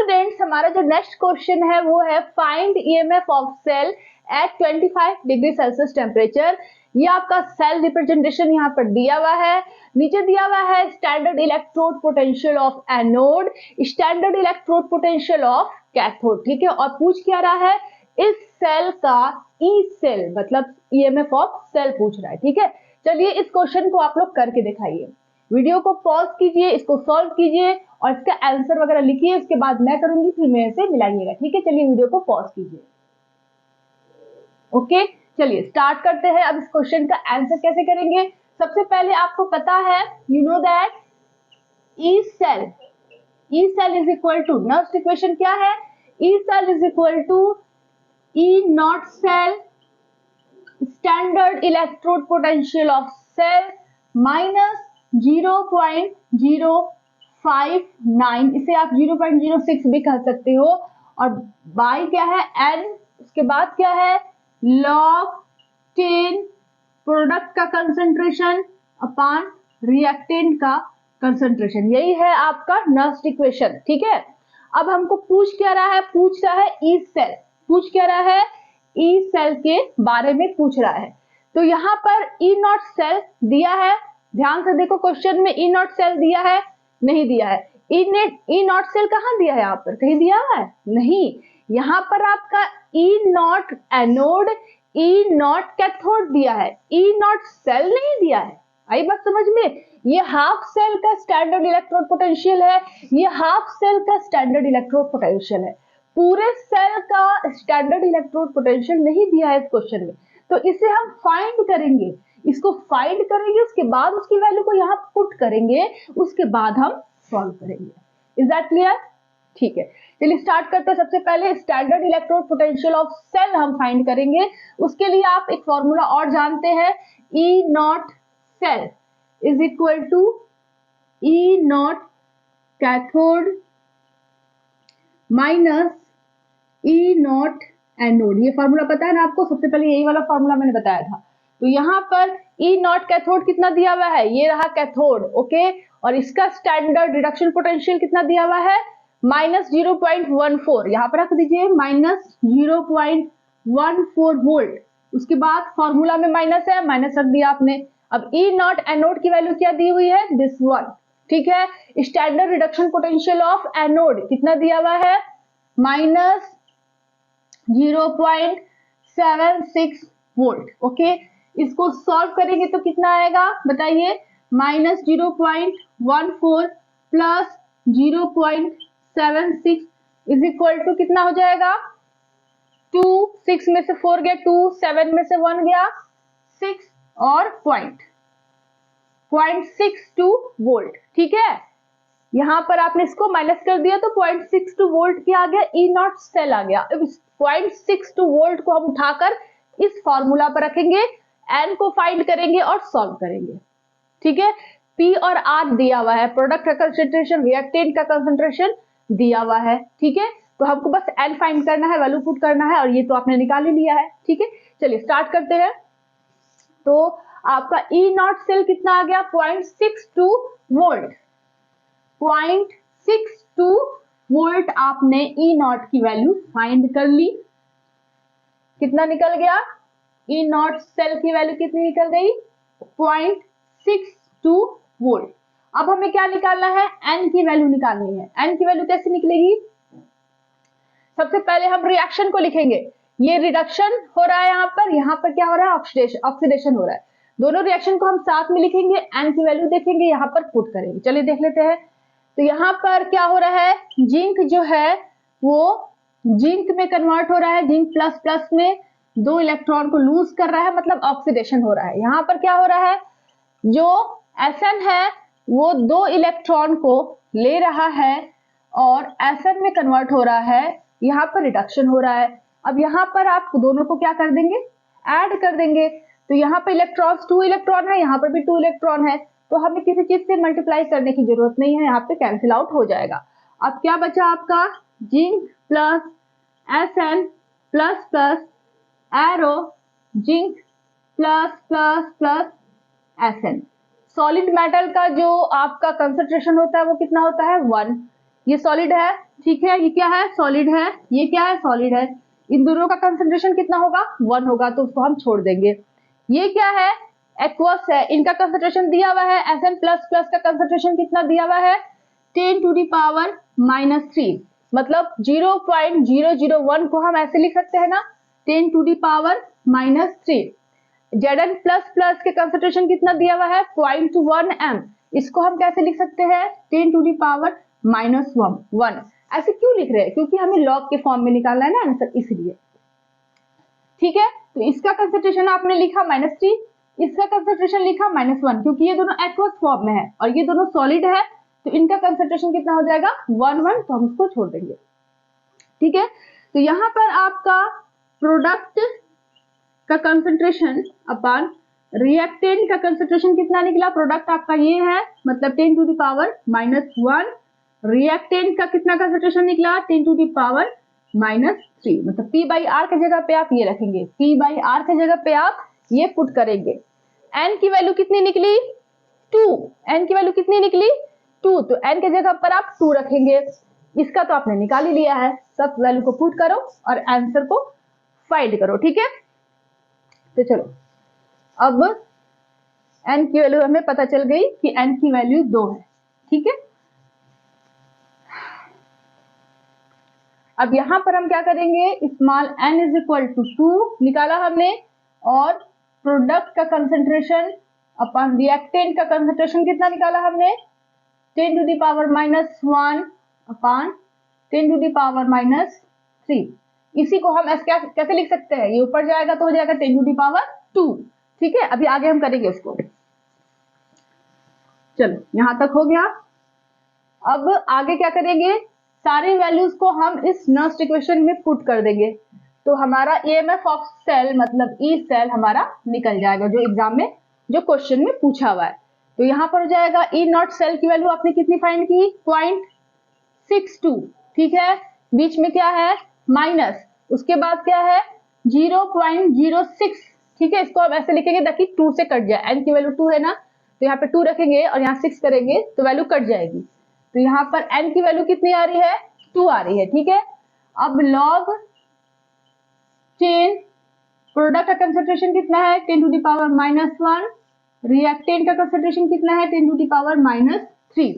Students हमारा जो next question है वो है find EMF of cell at 25 degree Celsius temperature. ये आपका सेल रिप्रेजेंटेशन यहाँ पर दिया हुआ है, नीचे दिया हुआ है standard electrode potential of anode, standard electrode potential of cathode. ठीक है, और पूछ क्या रहा है, इस सेल का ई सेल मतलब ईएमएफ ऑफ सेल पूछ रहा है। ठीक है, चलिए इस क्वेश्चन को आप लोग करके दिखाइए। वीडियो को पॉज कीजिए, इसको सॉल्व कीजिए और इसका आंसर वगैरह लिखिए, उसके बाद मैं करूंगी, फिर मेरे से मिलाइएगा। ठीक है, चलिए वीडियो को पॉज कीजिए। ओके, चलिए स्टार्ट करते हैं। अब इस क्वेश्चन का आंसर कैसे करेंगे, सबसे पहले आपको पता है, you know that E cell is equal to, next equation क्या है, E cell is equal to E not cell standard electrode potential of cell minus 0.059, इसे आप 0.06 भी कह सकते हो, और बाई क्या है n, उसके बाद क्या है log 10 प्रोडक्ट का कंसंट्रेशन अपॉन रिएक्टेंट का कंसंट्रेशन। यही है आपका नेक्स्ट इक्वेशन। ठीक है, अब हमको पूछ क्या रहा है, पूछ रहा है ई सेल, पूछ क्या रहा है, ई सेल के बारे में पूछ रहा है। तो यहाँ पर ई नॉट सेल दिया है, ध्यान से देखो क्वेश्चन में ई नॉट सेल दिया है, नहीं दिया है। ई नॉट सेल कहाँ दिया है, यहाँ पर कहीं दिया हुआ है, नहीं। यहाँ पर आपका E not anode, E nought cathode दिया है, ई नॉट सेल नहीं दिया है। आई बात समझ में, ये हाफ सेल का स्टैंडर्ड इलेक्ट्रोड पोटेंशियल है, ये हाफ सेल का स्टैंडर्ड इलेक्ट्रोड पोटेंशियल है, पूरे सेल का स्टैंडर्ड इलेक्ट्रोड पोटेंशियल नहीं दिया है इस क्वेश्चन में। तो इसे हम फाइंड करेंगे, इसको फाइंड करेंगे, उसके बाद उसकी वैल्यू को यहाँ पुट करेंगे, उसके बाद हम सॉल्व करेंगे। Is that clear? ठीक है, चलिए स्टार्ट करते हैं। सबसे पहले standard electrode potential of cell हम फाइंड करेंगे। उसके लिए आप एक फॉर्मूला और जानते हैं, E not cell is equal to E nought cathode minus E not anode. ये फॉर्मूला पता है ना आपको, सबसे पहले यही वाला फॉर्मूला मैंने बताया था। तो यहाँ पर ई नॉट कैथोड कितना दिया हुआ है, ये रहा कैथोड, ओके, और इसका स्टैंडर्ड रिडक्शन पोटेंशियल कितना दिया हुआ है, माइनस 0.14, यहाँ पर रख दीजिए माइनस 0.14 वोल्ट। उसके बाद फॉर्मूला में माइनस है, माइनस रख दिया आपने। अब ई नॉट एनोड की वैल्यू क्या दी हुई है, दिस वन। ठीक है, standard reduction potential of anode कितना दिया हुआ है, माइनस 0.76 वोल्ट। ओके, इसको सॉल्व करेंगे तो कितना आएगा बताइए, minus 0.14 plus 0.76 is equal to कितना हो जाएगा, 2, 6 में से 4 गया 2, 7 में से 1 गया 6 और 0.62 वोल्ट। ठीक है, यहां पर आपने इसको माइनस कर दिया तो 0.62 वोल्ट क्या आ गया, ई नॉट सेल आ गया। अब इस 0.62 वोल्ट को हम उठाकर इस फॉर्मूला पर रखेंगे, एन को फाइंड करेंगे और सॉल्व करेंगे। ठीक है, पी और आर दिया हुआ है, प्रोडक्ट का कंसंट्रेशन, रिएक्टेंट का कंसंट्रेशन दिया हुआ है। ठीक है, तो हमको बस एन फाइंड करना है, वैल्यू पुट करना है, और ये तो आपने निकाल ही लिया है। ठीक है, चलिए स्टार्ट करते हैं। तो आपका ई नॉट सेल कितना आ गया, 0.62 वोल्ट, 0.62 वोल्ट आपने ई नॉट की वैल्यू फाइंड कर ली। कितना निकल गया, ई नॉट सेल की वैल्यू कितनी निकल गई, 0.62 वोल्ट। अब हमें क्या निकालना है, एन की वैल्यू निकालनी है। एन की वैल्यू कैसे निकलेगी, सबसे पहले हम रिएक्शन को लिखेंगे। ये रिडक्शन हो रहा है, यहाँ पर क्या हो रहा है, ऑक्सीडेशन हो रहा है। दोनों रिएक्शन को हम साथ में लिखेंगे, एन की वैल्यू देखेंगे, यहाँ पर पुट करेंगे। चलिए देख लेते हैं। तो यहाँ पर क्या हो रहा है, जिंक जो है वो जिंक में कन्वर्ट हो रहा है, जिंक प्लस प्लस में 2 इलेक्ट्रॉन को लूज कर रहा है, मतलब ऑक्सीडेशन हो रहा है। यहाँ पर क्या हो रहा है, जो Sn है वो 2 इलेक्ट्रॉन को ले रहा है और Sn में कन्वर्ट हो रहा है, यहाँ पर रिडक्शन हो रहा है। अब यहाँ पर आप दोनों को क्या कर देंगे, ऐड कर देंगे। तो यहाँ पर इलेक्ट्रॉन 2 इलेक्ट्रॉन है, यहाँ पर भी 2 इलेक्ट्रॉन है, तो हमें किसी चीज से मल्टीप्लाई करने की जरूरत नहीं है, यहाँ पे कैंसिल आउट हो जाएगा। अब क्या बचा आपका, zinc plus Sn plus plus arrow zinc plus plus plus Sn। Solid metal का जो आपका कंसंट्रेशन होता है वो कितना होता है, 1। ये सॉलिड है, ठीक है, ये क्या है, सॉलिड है, ये क्या है, सॉलिड है। इन दोनों का कंसंट्रेशन कितना होगा, 1 होगा, तो उसको हम छोड़ देंगे। ये क्या है, एक्वस है, इनका कंसंट्रेशन दिया हुआ है, Sn++ का कंसंट्रेशन कितना दिया हुआ है, 10⁻³ मतलब 0.001 को हम ऐसे लिख सकते हैं ना, 10⁻³ Zn++ के कंसंट्रेशन कितना दिया हुआ है, 0.1 m, इसको हम कैसे लिख सकते हैं, 10⁻⁻1। ऐसे क्यों लिख रहे हैं, क्योंकि हमें लॉग के फॉर्म में निकालना है ना आंसर, इसलिए। ठीक है, तो इसका कंसंट्रेशन आपने लिखा -3, इसका कंसंट्रेशन लिखा -1, क्योंकि ये दोनों एक्वस फॉर्म में है और ये दोनों सॉलिड है, तो इनका कंसंट्रेशन कितना हो जाएगा, 1 तो हम इसको छोड़ देंगे। ठीक है, तो यहाँ पर आपका प्रोडक्ट का कंसंट्रेशन अपन रिएक्टेंट का कंसंट्रेशन कितना निकला, प्रोडक्ट आपका ये है, मतलब 10⁻⁻1, रिएक्टेंट का कितना कंसंट्रेशन निकला, 10⁻⁻3, मतलब P/R की जगह पे आप ये रखेंगे, P/R की जगह पे आप ये पुट करेंगे। N की वैल्यू कितनी निकली, 2, N की वैल्यू कितनी निकली, 2, तो N की जगह पर आप 2 रखेंगे। इसका तो आपने निकाल ही लिया है, सब वैल्यू को पुट करो और आंसर को फाइंड करो। ठीक है, तो चलो अब N की वैल्यू हमें पता चल गई कि N की वैल्यू 2 है। ठीक है, अब यहां पर हम क्या करेंगे, स्मॉल n = 2 निकाला हमने, और प्रोडक्ट का कंसंट्रेशन अपन रिएक्टेंट का कंसंट्रेशन कितना निकाला हमने, 10⁻⁻1 अपॉन 10⁻⁻3। इसी को हम कैसे लिख सकते हैं, ये ऊपर जाएगा तो हो जाएगा 10⁻2। ठीक है, अभी आगे हम करेंगे उसको। चलो यहां तक हो गया। अब आगे क्या करेंगे, सारी वैल्यूज को हम इस नस्ट इक्वेशन में पुट कर देंगे, तो हमारा EMF ऑफ सेल मतलब ई सेल हमारा निकल जाएगा, जो एग्जाम में जो क्वेश्चन में पूछा हुआ है। तो यहाँ पर हो जाएगा E0 सेल की वैल्यू आपने कितनी फाइंड की, 0.62। ठीक है, बीच में क्या है, माइनस, उसके बाद क्या है 0.06। ठीक है, इसको अब ऐसे लिखेंगे ताकि 2 से कट जाए, n की वैल्यू 2 है ना, तो यहाँ पे 2 रखेंगे और यहाँ 6 करेंगे तो वैल्यू कट जाएगी, तो यहाँ पर n की वैल्यू कितनी आ रही है, 2 आ रही है। ठीक है, अब log 10 प्रोडक्ट का कंसंट्रेशन कितना है, 10⁻⁻1, रिएक्टेंट का कंसंट्रेशन कितना है, 10⁻⁻3।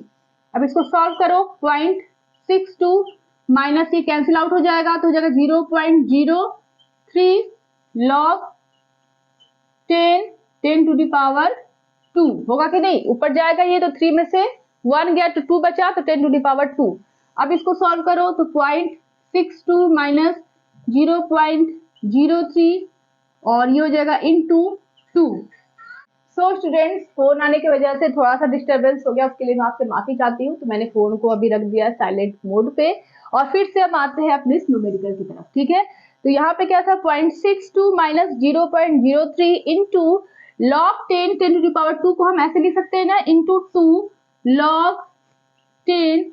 अब इसको सॉल्व करो, 0.62 माइनस ये कैंसिल आउट हो जाएगा, तो हो जाएगा 0.03 log 10⁻2 होगा कि नहीं, ऊपर जाएगा ये, तो 3 में से 1 गया तो 2 बचा, तो 10⁻2। अब इसको सॉल्व करो तो 0.62 माइनस 0.03 और ये हो जाएगा इनटू 2। सो स्टूडेंट्स, फोन आने की वजह से थोड़ा सा डिस्टरबेंस हो गया, उसके लिए मैं आपसे माफी चाहती हूँ। तो मैंने फोन को अभी रख दिया साइलेंट मोड पे और फिर से हम आते हैं अपने न्यूमेरिकल की तरफ। ठीक है, तो यहाँ पे क्या था, 0.62 माइनस 0.03 इंटू log 10⁻2 को हम ऐसे लिख सकते हैं ना, इंटू 2 log 10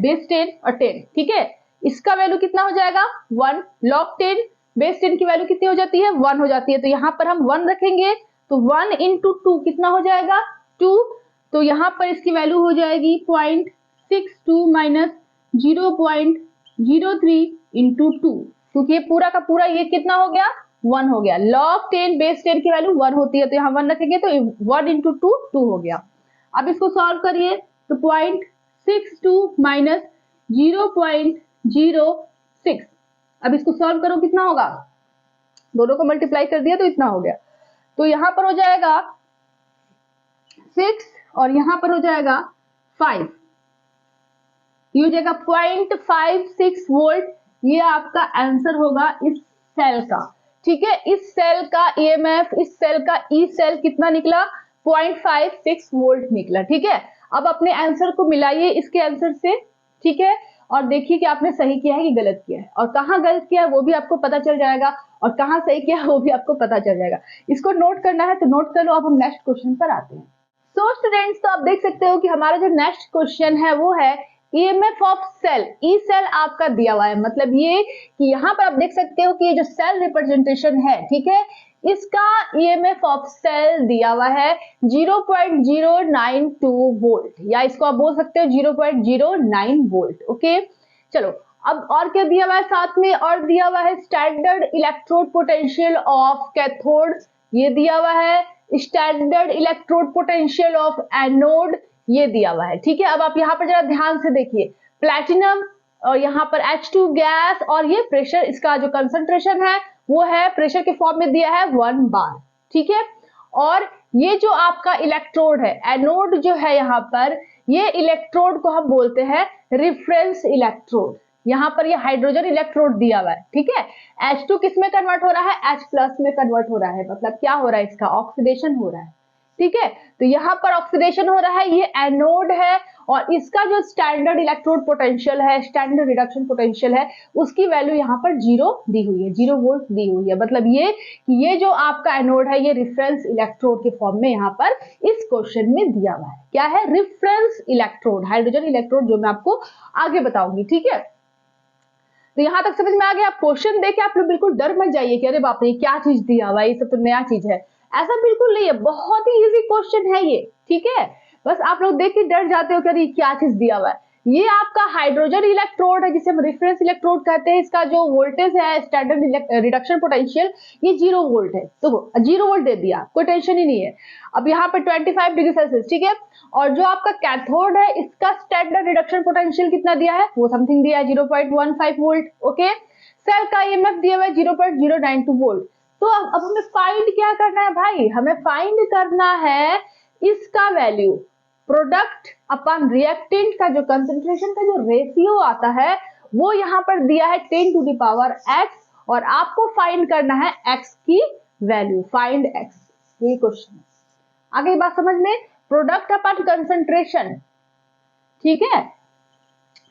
बेस 10 और 10। ठीक है, इसका वैल्यू कितना हो जाएगा, 1। log 10 बेस 10 की वैल्यू कितनी हो जाती है, 1 हो जाती है, तो यहाँ पर हम 1 रखेंगे, तो 1 इंटू 2 कितना हो जाएगा, 2। तो यहाँ पर इसकी वैल्यू हो जाएगी 0.62 माइनस 0.03 इंटू 2, क्योंकि ये पूरा का पूरा ये कितना हो गया, 1 हो गया। log 10 बेस 10 की वैल्यू 1 होती है, तो यहाँ 1 रखेंगे, तो 1 इंटू 2 2 हो गया। अब इसको सॉल्व करिए, तो 0.62 माइनस 0.06, अब इसको सॉल्व करो कितना होगा, दोनों को मल्टीप्लाई कर दिया तो इतना हो गया, तो यहां पर हो जाएगा 6 और यहां पर हो जाएगा 5, ये हो जाएगा 0.56 वोल्ट। ये आपका आंसर होगा इस सेल का। ठीक है, इस सेल का EMF, इस सेल का ई सेल कितना निकला, 0.56 वोल्ट निकला। ठीक है, अब अपने आंसर को मिलाइए इसके आंसर से। ठीक है, और देखिए कि आपने सही किया है कि गलत किया है, और कहाँ गलत किया है वो भी आपको पता चल जाएगा, और कहाँ सही किया है वो भी आपको पता चल जाएगा। इसको नोट करना है तो नोट कर लो। अब हम नेक्स्ट क्वेश्चन पर आते हैं। सो स्टूडेंट्स, तो आप देख सकते हो कि हमारा जो नेक्स्ट क्वेश्चन है वो है EMF of cell. E cell आपका दिया हुआ है, मतलब ये कि यहाँ पर आप देख सकते हो कि ये जो सेल रिप्रेजेंटेशन है, ठीक है, इसका ईएमएफ ऑफ सेल दिया हुआ है 0.092 वोल्ट, या इसको आप बोल सकते हो 0.09 वोल्ट। ओके, चलो अब और क्या दिया हुआ है साथ में, और दिया हुआ है standard electrode potential of cathode, ये दिया हुआ है standard electrode potential of anode, ये दिया हुआ है। ठीक है, अब आप यहाँ पर जरा ध्यान से देखिए, प्लैटिनम और यहाँ पर H2 गैस, और ये प्रेशर, इसका जो कंसंट्रेशन है वो है प्रेशर के फॉर्म में दिया है 1 बार। ठीक है, और ये जो आपका इलेक्ट्रोड है, एनोड जो है यहाँ पर, ये इलेक्ट्रोड को हम बोलते हैं रेफरेंस इलेक्ट्रोड। यहाँ पर ये हाइड्रोजन इलेक्ट्रोड दिया हुआ है। ठीक है, H2 किस में कन्वर्ट हो रहा है, H प्लस में कन्वर्ट हो रहा है, मतलब क्या हो रहा है, इसका ऑक्सीडेशन हो रहा है। ठीक है, तो यहाँ पर ऑक्सीडेशन हो रहा है, ये एनोड है, और इसका जो स्टैंडर्ड इलेक्ट्रोड पोटेंशियल है, स्टैंडर्ड रिडक्शन पोटेंशियल है, उसकी वैल्यू यहाँ पर 0 दी हुई है, 0 वोल्ट दी हुई है। मतलब ये कि ये जो आपका एनोड है, ये रेफरेंस इलेक्ट्रोड के फॉर्म में यहाँ पर इस क्वेश्चन में दिया हुआ है। क्या है, रेफरेंस इलेक्ट्रोड, हाइड्रोजन इलेक्ट्रोड, जो मैं आपको आगे बताऊंगी। ठीक है, तो यहां तक समझ में आ गया। आप क्वेश्चन देख के आप लोग बिल्कुल डर मत जाइए कि अरे बाप रे क्या चीज दिया हुआ है, ये सब तो नया चीज है, ऐसा बिल्कुल नहीं है, बहुत ही इजी क्वेश्चन है ये। ठीक है, बस आप लोग देख के डर जाते हो कि अरे क्या चीज दिया हुआ है। ये आपका हाइड्रोजन इलेक्ट्रोड है, जिसे हम रेफरेंस इलेक्ट्रोड कहते हैं। इसका जो वोल्टेज है, स्टैंडर्ड रिडक्शन पोटेंशियल, ये 0 वोल्ट है, तो 0 वोल्ट दे दिया, कोई टेंशन ही नहीं है। अब यहाँ पे 25 डिग्री सेल्सियस। ठीक है, और जो आपका कैथोड है, इसका स्टैंडर्ड रिडक्शन पोटेंशियल कितना दिया है, वो समथिंग दिया है 0.15 वोल्ट। ओके, सेल का ईएमएफ दिया हुआ है 0.092 वोल्ट। तो अब हमें फाइंड क्या करना है भाई, हमें फाइंड करना है इसका वैल्यू, प्रोडक्ट अपन रिएक्टेंट का जो कंसंट्रेशन का जो रेशियो आता है, वो यहाँ पर दिया है 10 टू द पावर x, और आपको फाइंड करना है x की वैल्यू, फाइंड x, ये क्वेश्चन है। आगे बात समझ में, प्रोडक्ट अपन कंसंट्रेशन। ठीक है,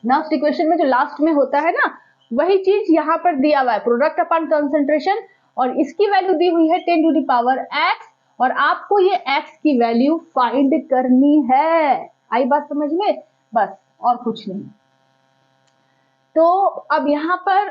नेक्स्ट इक्वेशन में जो लास्ट में होता है ना, वही चीज यहाँ पर दिया हुआ है, प्रोडक्ट अपन कंसंट्रेशन, और इसकी वैल्यू दी हुई है 10 टू द पावर x, और आपको ये x की वैल्यू फाइंड करनी है। आई बात समझ में, बस और कुछ नहीं। तो अब यहाँ पर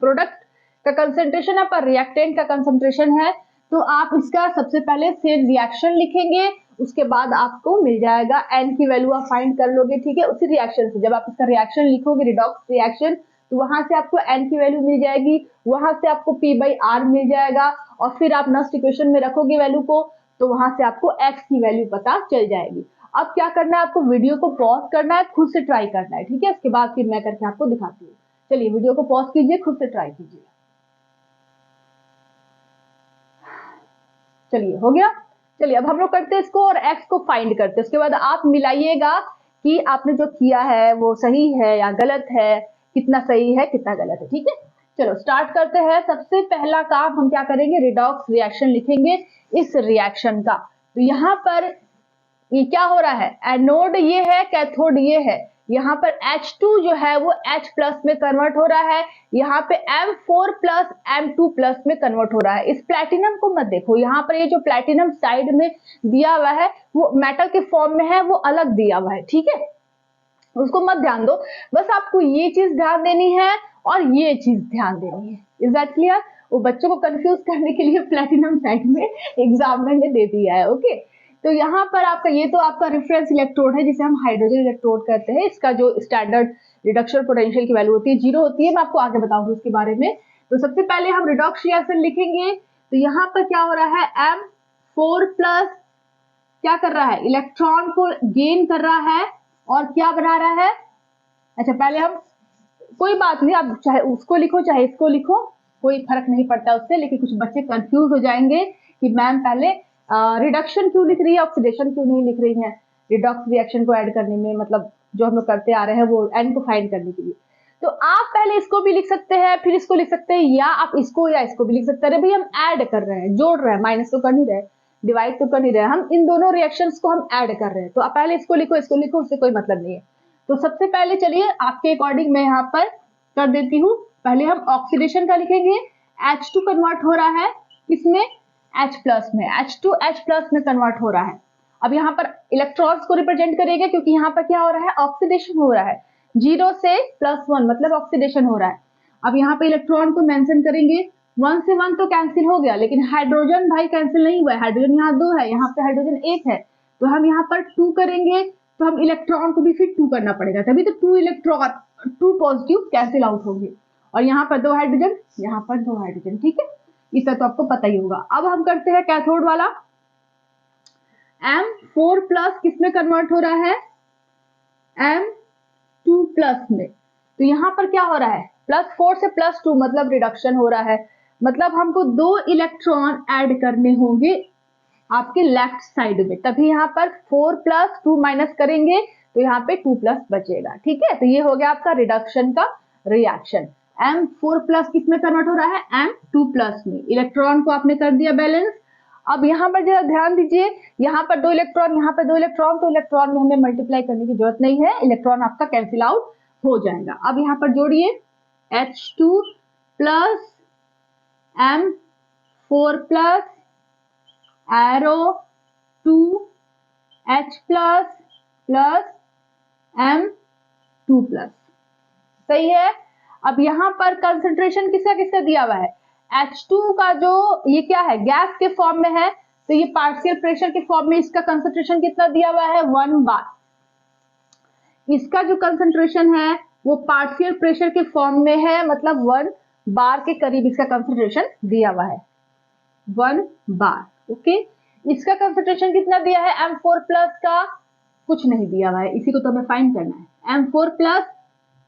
प्रोडक्ट का कंसंट्रेशन है, पर रिएक्टेंट का कंसंट्रेशन है, तो आप इसका सबसे पहले सेम रिएक्शन लिखेंगे, उसके बाद आपको मिल जाएगा n की वैल्यू आप फाइंड कर लोगे। ठीक है, उसी रिएक्शन से जब आप इसका रिएक्शन लिखोगे, रिडॉक्स रिएक्शन, तो वहां से आपको n की वैल्यू मिल जाएगी, वहां से आपको p/r मिल जाएगा, और फिर आप नेक्स्ट इक्वेशन में रखोगे वैल्यू को, तो वहां से आपको x की वैल्यू पता चल जाएगी। अब क्या करना है, आपको वीडियो को पॉज करना है, खुद से ट्राई करना है। ठीक है, इसके बाद फिर मैं करके आपको दिखाती हूँ। चलिए वीडियो को पॉज कीजिए, खुद से ट्राई कीजिए। चलिए हो गया। चलिए अब हम लोग करते हैं इसको, और x को फाइंड करते हैं। उसके बाद आप मिलाइएगा कि आपने जो किया है वो सही है या गलत है, कितना सही है कितना गलत है। ठीक है, चलो स्टार्ट करते हैं। सबसे पहला काम हम क्या करेंगे, रिडॉक्स रिएक्शन लिखेंगे इस रिएक्शन का। तो यहाँ पर ये क्या हो रहा है, एनोड ये है, कैथोड ये है, यहाँ पर H2 जो है वो H प्लस में कन्वर्ट हो रहा है, यहाँ पे M4 प्लस M2 प्लस में कन्वर्ट हो रहा है। इस प्लैटिनम को मत देखो, यहाँ पर ये जो प्लैटिनम साइड में दिया हुआ है वो मेटल के फॉर्म में है, वो अलग दिया हुआ है। ठीक है, उसको मत ध्यान दो, बस आपको ये चीज ध्यान देनी है और ये चीज ध्यान देनी है। Is that clear? वो बच्चों को कंफ्यूज करने के लिए प्लैटिनम साइड में एग्जामिनर ने दे दिया है। ओके, तो यहाँ पर आपका ये तो आपका रेफरेंस इलेक्ट्रोड है, जिसे हम हाइड्रोजन इलेक्ट्रोड कहते हैं। इसका जो स्टैंडर्ड रिडक्शन पोटेंशियल की वैल्यू होती है 0 होती है, मैं आपको आगे बताऊंगी उसके बारे में। तो सबसे पहले हम रिडॉक्स रिएक्शन लिखेंगे। तो यहाँ पर क्या हो रहा है, M4 प्लस क्या कर रहा है, इलेक्ट्रॉन को गेन कर रहा है और क्या बना रहा है। अच्छा पहले हम, कोई बात नहीं, आप चाहे उसको लिखो चाहे इसको लिखो, कोई फर्क नहीं पड़ता उससे, लेकिन कुछ बच्चे कंफ्यूज हो जाएंगे कि मैम पहले रिडक्शन क्यों लिख रही है, ऑक्सीडेशन क्यों नहीं लिख रही है रिडॉक्स रिएक्शन को ऐड करने में, मतलब जो हम लोग करते आ रहे हैं वो एन को फाइंड करने के लिए। तो आप पहले इसको भी लिख सकते हैं, फिर इसको लिख सकते हैं, या आप इसको या इसको भी लिख सकते हैं। भाई हम ऐड कर रहे हैं, जोड़ रहे हैं, माइनस तो कर नहीं रहे, डिवाइड तो कर नहीं रहे, हम इन दोनों रिएक्शंस को हम ऐड कर रहे हैं। तो आप पहले इसको लिखो इसको लिखो, उससे कोई मतलब नहीं है। तो सबसे पहले चलिए आपके अकॉर्डिंग मैं यहाँ पर कर देती हूँ। पहले हम ऑक्सीडेशन का लिखेंगे, H2 कन्वर्ट हो रहा है इसमें H प्लस में, H2 H प्लस में कन्वर्ट हो रहा है। अब यहाँ पर इलेक्ट्रॉन्स को रिप्रेजेंट करेंगे, क्योंकि यहाँ पर क्या हो रहा है, ऑक्सीडेशन हो रहा है, 0 से +1 मतलब ऑक्सीडेशन हो रहा है। अब यहाँ पे इलेक्ट्रॉन को मेंशन करेंगे, 1 से 1 तो कैंसिल हो गया, लेकिन हाइड्रोजन भाई कैंसिल नहीं हुआ है। हाइड्रोजन यहाँ 2 है, यहाँ पे हाइड्रोजन 1 है, तो हम यहाँ पर 2 करेंगे, तो हम इलेक्ट्रॉन को भी फिर 2 करना पड़ेगा, तभी तो 2 इलेक्ट्रॉन 2 पॉजिटिव कैंसिल आउट होंगे। और यहाँ पर 2 हाइड्रोजन, यहाँ पर 2 हाइड्रोजन, ठीक है, इसका तो आपको पता ही होगा। अब हम करते हैं कैथोड वाला। M4 प्लस किसमें कन्वर्ट हो रहा है? M2 प्लस में। तो यहाँ पर क्या हो रहा है? +4 से +2 मतलब रिडक्शन हो रहा है, मतलब हमको 2 इलेक्ट्रॉन ऐड करने होंगे आपके लेफ्ट साइड में, तभी यहाँ पर 4 + 2 माइनस करेंगे तो यहाँ पे 2 प्लस बचेगा, ठीक है। तो ये हो गया आपका रिडक्शन का रिएक्शन। M4 प्लस किसमें कन्वर्ट हो रहा है? M2 प्लस में। इलेक्ट्रॉन को आपने कर दिया बैलेंस। अब यहाँ पर जरा ध्यान दीजिए, यहाँ पर 2 इलेक्ट्रॉन, यहाँ पर 2 इलेक्ट्रॉन, तो इलेक्ट्रॉन में हमें मल्टीप्लाई करने की जरूरत नहीं है, इलेक्ट्रॉन आपका कैंसिल आउट हो जाएगा। अब यहाँ पर जोड़िए H2 plus M4 plus arrow 2 H plus plus M2 plus, सही है। अब यहाँ पर कंसंट्रेशन किसका किसका दिया हुआ है? H2 का जो ये क्या है, गैस के फॉर्म में है, तो ये पार्शियल प्रेशर के फॉर्म में इसका कंसंट्रेशन कितना दिया हुआ है? 1 बार। इसका जो कंसंट्रेशन है वो पार्शियल प्रेशर के फॉर्म में है, मतलब 1 बार के करीब इसका कंसंट्रेशन दिया हुआ है, 1 बार, ओके। इसका कंसंट्रेशन कितना दिया है? M4 प्लस का कुछ नहीं दिया हुआ है, इसी को तो हमें फाइंड करना है। M4 प्लस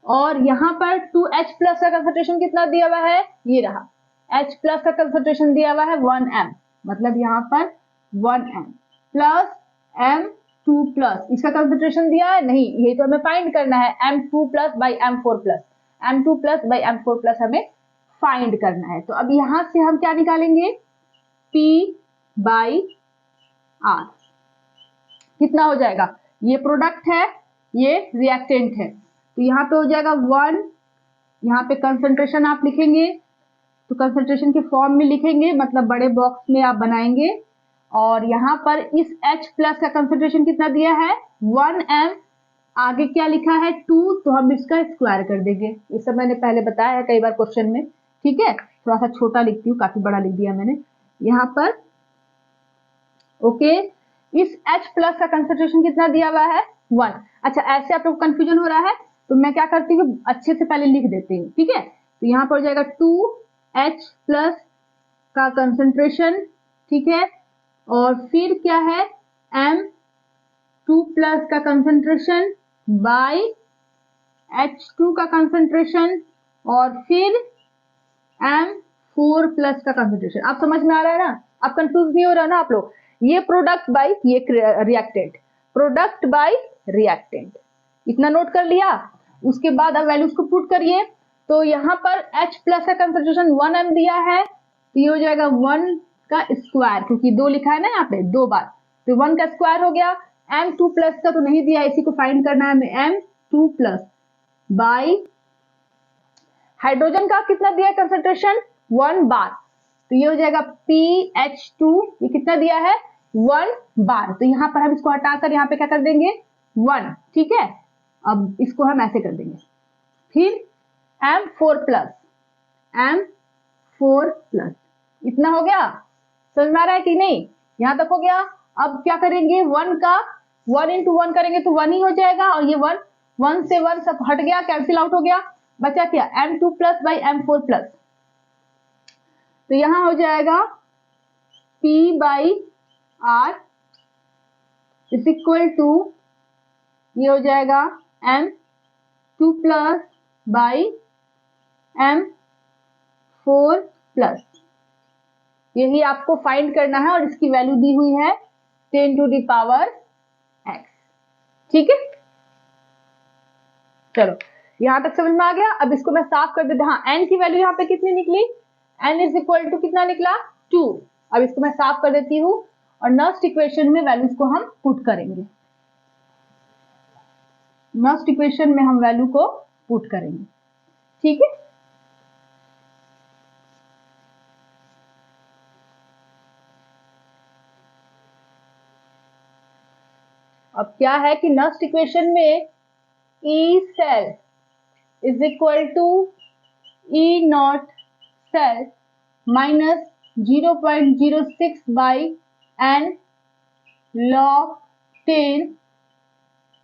और यहाँ पर 2H प्लस का कंसंट्रेशन कितना दिया हुआ है? ये रहा, H प्लस का कंसंट्रेशन दिया हुआ है 1M, मतलब यहाँ पर 1M प्लस M2 प्लस, इसका कंसंट्रेशन दिया है नहीं, ये तो हमें फाइंड करना है। M2 plus by M4 plus, M2 plus by M4 plus हमें फाइंड करना है। तो अब यहाँ से हम क्या निकालेंगे? P बाई R कितना हो जाएगा? ये प्रोडक्ट है, ये रिएक्टेंट है, तो यहाँ पे हो जाएगा 1, यहाँ पे कंसंट्रेशन आप लिखेंगे तो कंसंट्रेशन के फॉर्म में लिखेंगे, मतलब बड़े बॉक्स में आप बनाएंगे, और यहाँ पर इस H प्लस का कंसंट्रेशन कितना दिया है? 1M, आगे क्या लिखा है? 2, तो हम इसका स्क्वायर कर देंगे। ये सब मैंने पहले बताया है कई बार क्वेश्चन में, ठीक है। थोड़ा सा छोटा लिखती हूँ, काफी बड़ा लिख दिया मैंने यहाँ पर, ओके। इस H प्लस का कंसंट्रेशन कितना दिया हुआ है? 1। अच्छा, ऐसे आप लोग कंफ्यूजन हो रहा है तो मैं क्या करती हूँ, अच्छे से पहले लिख देती हूँ, ठीक है। तो यहाँ पर हो जाएगा 2H प्लस का कंसंट्रेशन, ठीक है, और फिर क्या है? M2 प्लस का कंसंट्रेशन बाई H2 का कंसंट्रेशन, और फिर M4 प्लस का कंसंट्रेशन। आप समझ में आ रहा है ना? आप कंफ्यूज नहीं हो रहा ना आप लोग? ये प्रोडक्ट बाई ये रिएक्टेंट, प्रोडक्ट बाई रिएक्टेंट, इतना नोट कर लिया। उसके बाद अब वैल्यूज को पुट करिए, तो यहाँ पर H प्लस का कंसंट्रेशन 1M दिया है, तो ये हो जाएगा 1 का स्क्वायर, क्योंकि 2 लिखा है ना यहाँ पे 2 बार, तो 1 का स्क्वायर हो गया। M2 प्लस का तो नहीं दिया, इसी को फाइंड करना है हमें, M2 प्लस बाई हाइड्रोजन का कितना दिया है कंसंट्रेशन? 1 बार, तो ये हो जाएगा PH2, ये कितना दिया है? 1 बार। तो यहाँ पर हम इसको हटाकर यहाँ पे क्या कर देंगे? 1, ठीक है। अब इसको हम ऐसे कर देंगे, फिर M4 प्लस, M4 प्लस, इतना हो गया। समझ में आ रहा है कि नहीं? यहां तक हो गया। अब क्या करेंगे? 1 का 1 इंटू 1 करेंगे तो 1 ही हो जाएगा, और ये 1 से 1 सब हट गया, कैंसिल आउट हो गया, बचा क्या? M2 plus by M4 plus, तो यहां हो जाएगा P by R is equal to, ये हो जाएगा M2 plus by M4 plus. यही आपको फाइंड करना है, और इसकी वैल्यू दी हुई है 10 टू द पावर x, ठीक है। चलो, यहां तक समझ में आ गया। अब इसको मैं साफ कर देती हूँ। हाँ, n की वैल्यू यहाँ पे कितनी निकली? n इज इक्वल टू कितना निकला? 2। अब इसको मैं साफ कर देती हूँ, और नेक्स्ट इक्वेशन में वैल्यूज को हम पुट करेंगे, नेक्स्ट इक्वेशन में हम वैल्यू को पुट करेंगे, ठीक है। अब क्या है कि नेक्स्ट इक्वेशन में E cell is equal to E not cell minus 0.06 by N log 10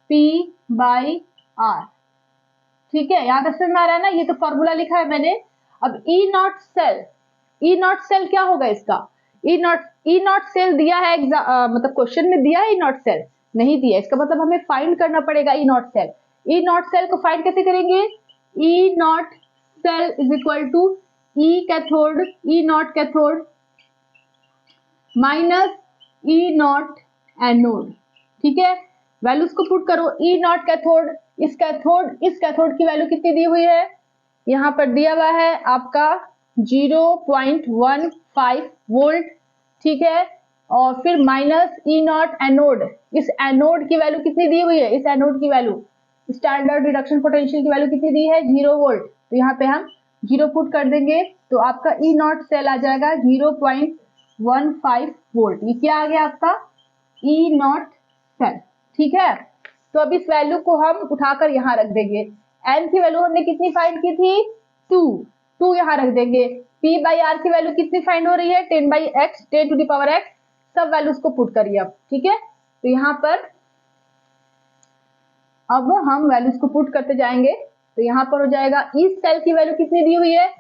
P by R. ठीक है, यहाँ तक समझ में आ रहा है ना, ये तो फॉर्मूला लिखा है मैंने। अब ई नॉट सेल क्या होगा इसका, ई नॉट सेल दिया है मतलब क्वेश्चन में दिया है ई नॉट सेल नहीं दिया, इसका मतलब हमें फाइंड करना पड़ेगा E not cell. E not cell को फाइंड कैसे करेंगे, E not cell is equal to E nought cathode minus E not anode. ठीक है, वैल्यूज को पुट करो, ई नॉट कैथोड, इस कैथोड की वैल्यू कितनी दी हुई है, यहाँ पर दिया हुआ है आपका 0.15 वोल्ट। ठीक है, और फिर माइनस ई नॉट एनोड, इस एनोड की वैल्यू कितनी दी हुई है, इस एनोड की वैल्यू स्टैंडर्ड रिडक्शन पोटेंशियल की वैल्यू कितनी दी है 0 वोल्ट, तो यहाँ पे हम 0 पुट कर देंगे तो आपका ई नॉट सेल आ जाएगा 0.15 वोल्ट। ये क्या आ गया आपका ई नॉट सेल। ठीक है, तो अब इस वैल्यू को हम उठाकर यहाँ रख देंगे। एन की वैल्यू हमने कितनी फाइंड की थी 2 यहाँ रख देंगे। पी बाई आर की वैल्यू कितनी फाइंड हो रही है 10 by X, 10 to the power X, सब वैल्यूज को पुट करिए अब। ठीक है, तो यहाँ पर अब हम वैल्यूज को पुट करते जाएंगे, तो यहाँ पर हो जाएगा ई सेल की वैल्यू कितनी दी हुई है,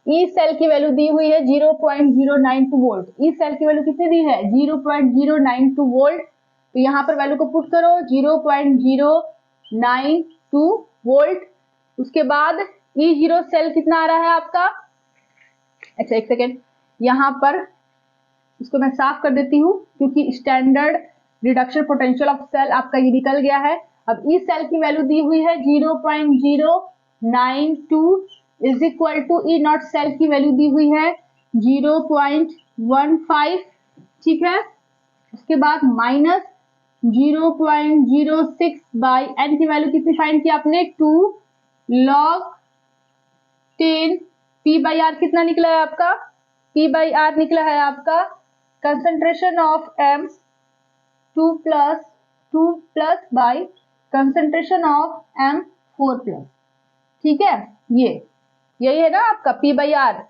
ई सेल की वैल्यू दी हुई है 0.092 वोल्ट। ई सेल की वैल्यू कितनी दी है 0.092 वोल्ट, तो यहाँ पर वैल्यू को पुट करो 0.092 वोल्ट। उसके बाद ई जीरो सेल कितना आ रहा है आपका, अच्छा एक सेकेंड, यहाँ पर इसको मैं साफ कर देती हूँ क्योंकि standard reduction potential of cell आपका ये निकल गया है। अब ई सेल की वैल्यू दी हुई है 0.092 is equal to E not cell की वैल्यू दी हुई है 0.15। ठीक है, उसके बाद माइनस 0.06 बाई एन की वैल्यू कितनी फाइंड की आपने 2 लॉग 10 पी बाई आर कितना निकला है आपका, पी बाई आर निकला है आपका concentration of M 2 plus by concentration of M 4 plus. ठीक है, यही है ना आपका पी बाई आर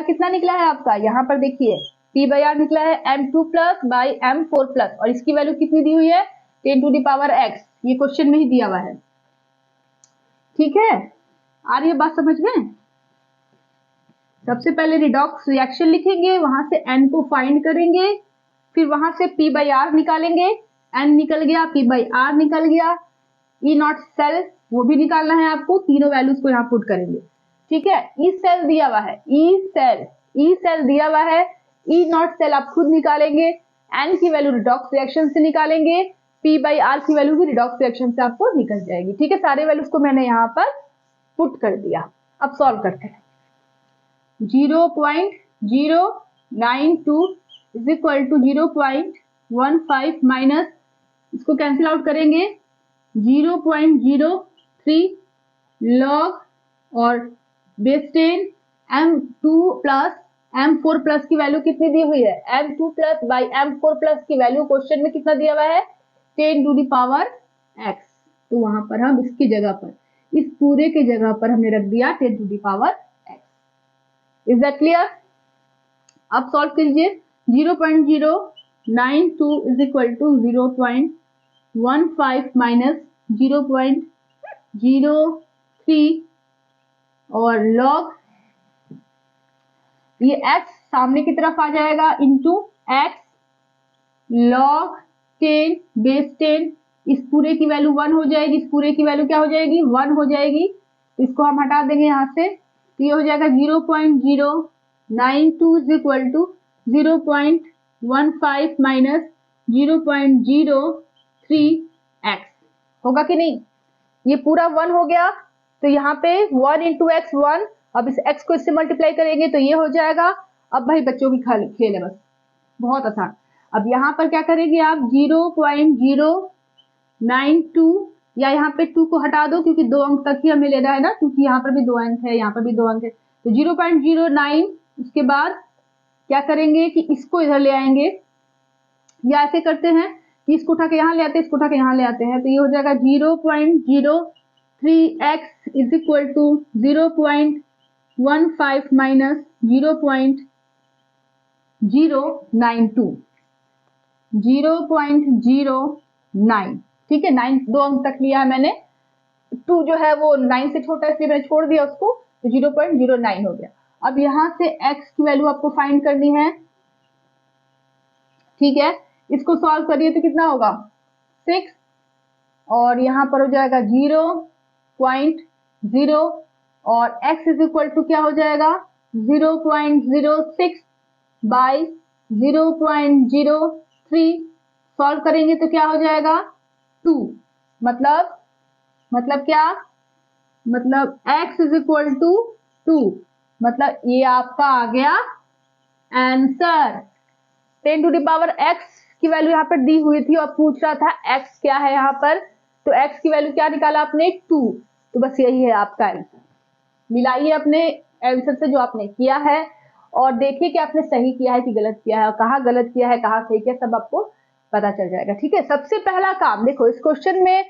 कितना निकला है आपका, यहाँ पर देखिए पी बाई आर निकला है M2 plus by M4 plus, और इसकी वैल्यू कितनी दी हुई है 10 टू द पावर x, ये क्वेश्चन में ही दिया हुआ है। ठीक है, आ रही है बात समझ में। सबसे पहले रिडॉक्स रिएक्शन लिखेंगे, वहां से n को फाइंड करेंगे, फिर वहां से p बाई आर निकालेंगे, n निकल गया, p बाई आर निकल गया, ई नॉट सेल वो भी निकालना है आपको, तीनों वैल्यूज को यहाँ पुट करेंगे। ठीक है, ई सेल दिया हुआ है, ई सेल दिया हुआ है, ई नॉट सेल आप खुद निकालेंगे, एन की वैल्यू रिडॉक्स रिएक्शन से निकालेंगे, पी बाई आर की वैल्यू भी रिडॉक्स रिएक्शन से आपको निकल जाएगी। ठीक है, सारे वैल्यूज को मैंने यहाँ पर पुट कर दिया। अब सॉल्व करते हैं। 0.092 इज इक्वल टू 0.15 माइनस, इसको कैंसिल आउट करेंगे 0.03 लॉग और base 10 M2 plus M4 plus की वैल्यू कितनी दी हुई है M2 plus by M4 plus की वैल्यू क्वेश्चन में कितना दिया हुआ है 10 टू द पावर x, तो वहां पर हम इसकी जगह पर, इस पूरे के जगह पर हमने रख दिया 10 to the power x। Is that clear. अब सॉल्व कीजिए। 0.092 इज इक्वल टू 0.15 माइनस 0.03 और लॉग, ये x सामने की तरफ आ जाएगा इंटू x लॉग 10 बेस 10, इस पूरे की वैल्यू 1 हो जाएगी, इस पूरे की वैल्यू क्या हो जाएगी 1 हो जाएगी, तो इसको हम हटा देंगे यहाँ से, तो ये हो जाएगा 0.092 is equal to 0.15 minus 0.03x होगा कि नहीं, ये पूरा 1 हो गया, तो यहाँ पे 1 इंटू एक्स 1, अब इस x को इससे मल्टीप्लाई करेंगे तो ये हो जाएगा। अब भाई बच्चों की खेल है बस, बहुत आसान। अब यहाँ पर क्या करेंगे आप 0.092 या यहाँ पे 2 को हटा दो क्योंकि 2 अंक तक ही हमें लेना है ना, क्योंकि यहाँ पर भी 2 अंक है, यहाँ पर भी 2 अंक है, तो 0.09, उसके बाद क्या करेंगे कि इसको इधर ले आएंगे, या ऐसे करते हैं कि इसको उठा के यहाँ ले आते हैं, इसको उठा के यहाँ ले आते हैं, तो ये हो जाएगा 0.03x is equal to 15 minus 0.092, 0.09, ठीक है। 9 2 अंक तक लिया है मैंने, 2 जो है वो 9 से छोटा है इसलिए मैंने छोड़ दिया उसको, तो 0.09 हो गया। अब यहां से x की वैल्यू आपको फाइंड करनी है, ठीक है। इसको सॉल्व करिए तो कितना होगा 6, और यहां पर हो जाएगा 0.0, और x इज इक्वल टू क्या हो जाएगा 0.06 बाई 0.03, सॉल्व करेंगे तो क्या हो जाएगा 2, मतलब क्या, मतलब x इज इक्वल टू 2, मतलब ये आपका आ गया answer. 10 to the power x की वैल्यू यहाँ पर दी हुई थी और पूछ रहा था x क्या है यहाँ पर, तो x की वैल्यू क्या निकाला आपने 2, तो बस यही है आपका आंसर। मिलाइए अपने आंसर से जो आपने किया है और देखिए कि आपने सही किया है कि गलत किया है, और कहाँ गलत किया है कहाँ सही किया सब आपको पता चल जाएगा, ठीक है। सबसे पहला काम देखो, इस क्वेश्चन में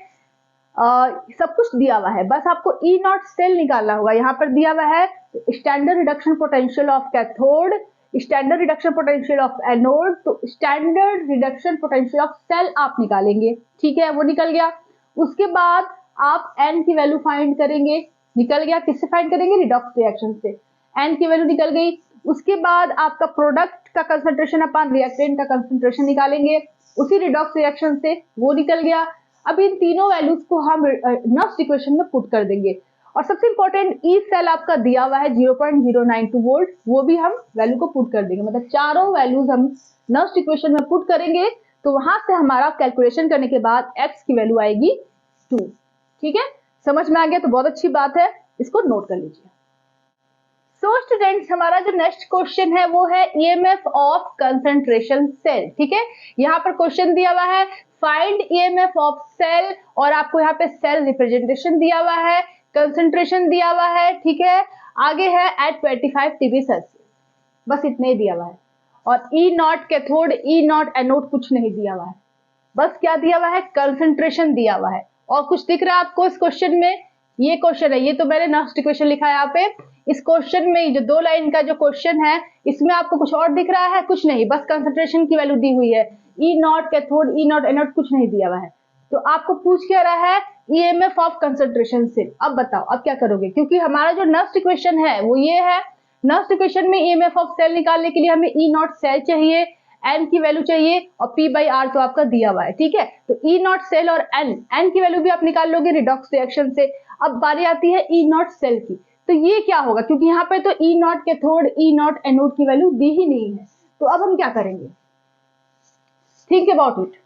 सब कुछ दिया हुआ है, बस आपको ई नॉट सेल निकालना होगा। यहाँ पर दिया हुआ है standard reduction potential of cathode, standard reduction potential of anode, तो standard reduction potential of cell आप निकालेंगे, ठीक है, वो निकल गया। उसके बाद आप एन की वैल्यू फाइंड करेंगे, निकल गया। किससे फाइंड करेंगे, रिडॉक्स रिएक्शन से, एन की वैल्यू निकल गई। उसके बाद आपका प्रोडक्ट का कंसंट्रेशन अपन रिएक्टेंट का कंसंट्रेशन निकालेंगे उसी रिडॉक्स रिएक्शन से, वो निकल गया। अब इन तीनों वैल्यूज को हम नर्स्ट इक्वेशन में पुट कर देंगे, और सबसे इंपॉर्टेंट ई सेल आपका दिया हुआ है 0.092 वोल्ट, वो भी हम वैल्यू को पुट कर देंगे, मतलब चारों वैल्यूज हम नर्स्ट इक्वेशन में पुट करेंगे, तो वहां से हमारा कैलकुलेशन करने के बाद x की वैल्यू आएगी 2, ठीक है। समझ में आ गया तो बहुत अच्छी बात है, इसको नोट कर लीजिए। सो स्टूडेंट्स, हमारा जो नेक्स्ट क्वेश्चन है वो है ईएमएफ ऑफ कंसंट्रेशन सेल, ठीक है। यहाँ पर क्वेश्चन दिया हुआ है फाइंड ईएमएफ ऑफ सेल, और आपको यहाँ पे सेल रिप्रेजेंटेशन दिया हुआ है, कंसंट्रेशन दिया हुआ है, ठीक है। आगे है एट 25 डिग्री सेल्सियस, बस इतने ही दिया हुआ है, और E nought cathode E not anode कुछ नहीं दिया हुआ है, बस क्या दिया हुआ है कंसंट्रेशन दिया हुआ है। और कुछ दिख रहा है आपको इस क्वेश्चन में, ये क्वेश्चन है, ये तो मैंने नेक्स्ट क्वेश्चन लिखा है यहाँ पे। इस क्वेश्चन में जो 2 लाइन का जो क्वेश्चन है इसमें आपको कुछ और दिख रहा है, कुछ नहीं, बस कंसंट्रेशन की वैल्यू दी हुई है, E nought cathode E not anode कुछ नहीं दिया हुआ है। तो आपको पूछ क्या रहा है ईएमएफ ऑफ कंसंट्रेशन से, अब बताओ अब क्या करोगे, क्योंकि हमारा जो नेक्स्ट इक्वेशन है वो ये है। नेक्स्ट इक्वेशन में ईएमएफ ऑफ सेल निकालने के लिए हमें ई नॉट सेल चाहिए, एन की वैल्यू चाहिए, और पी बाई आर तो आपका दिया हुआ है, ठीक है। तो ई नॉट सेल और एन की वैल्यू भी आप निकाल लोगे रिडॉक्स रिएक्शन से। अब बारी आती है ई नॉट सेल की, तो ये क्या होगा, क्योंकि यहाँ पे तो E nought cathode E not anode की वैल्यू दी ही नहीं है, तो अब हम क्या करेंगे, थिंक अबाउट इट।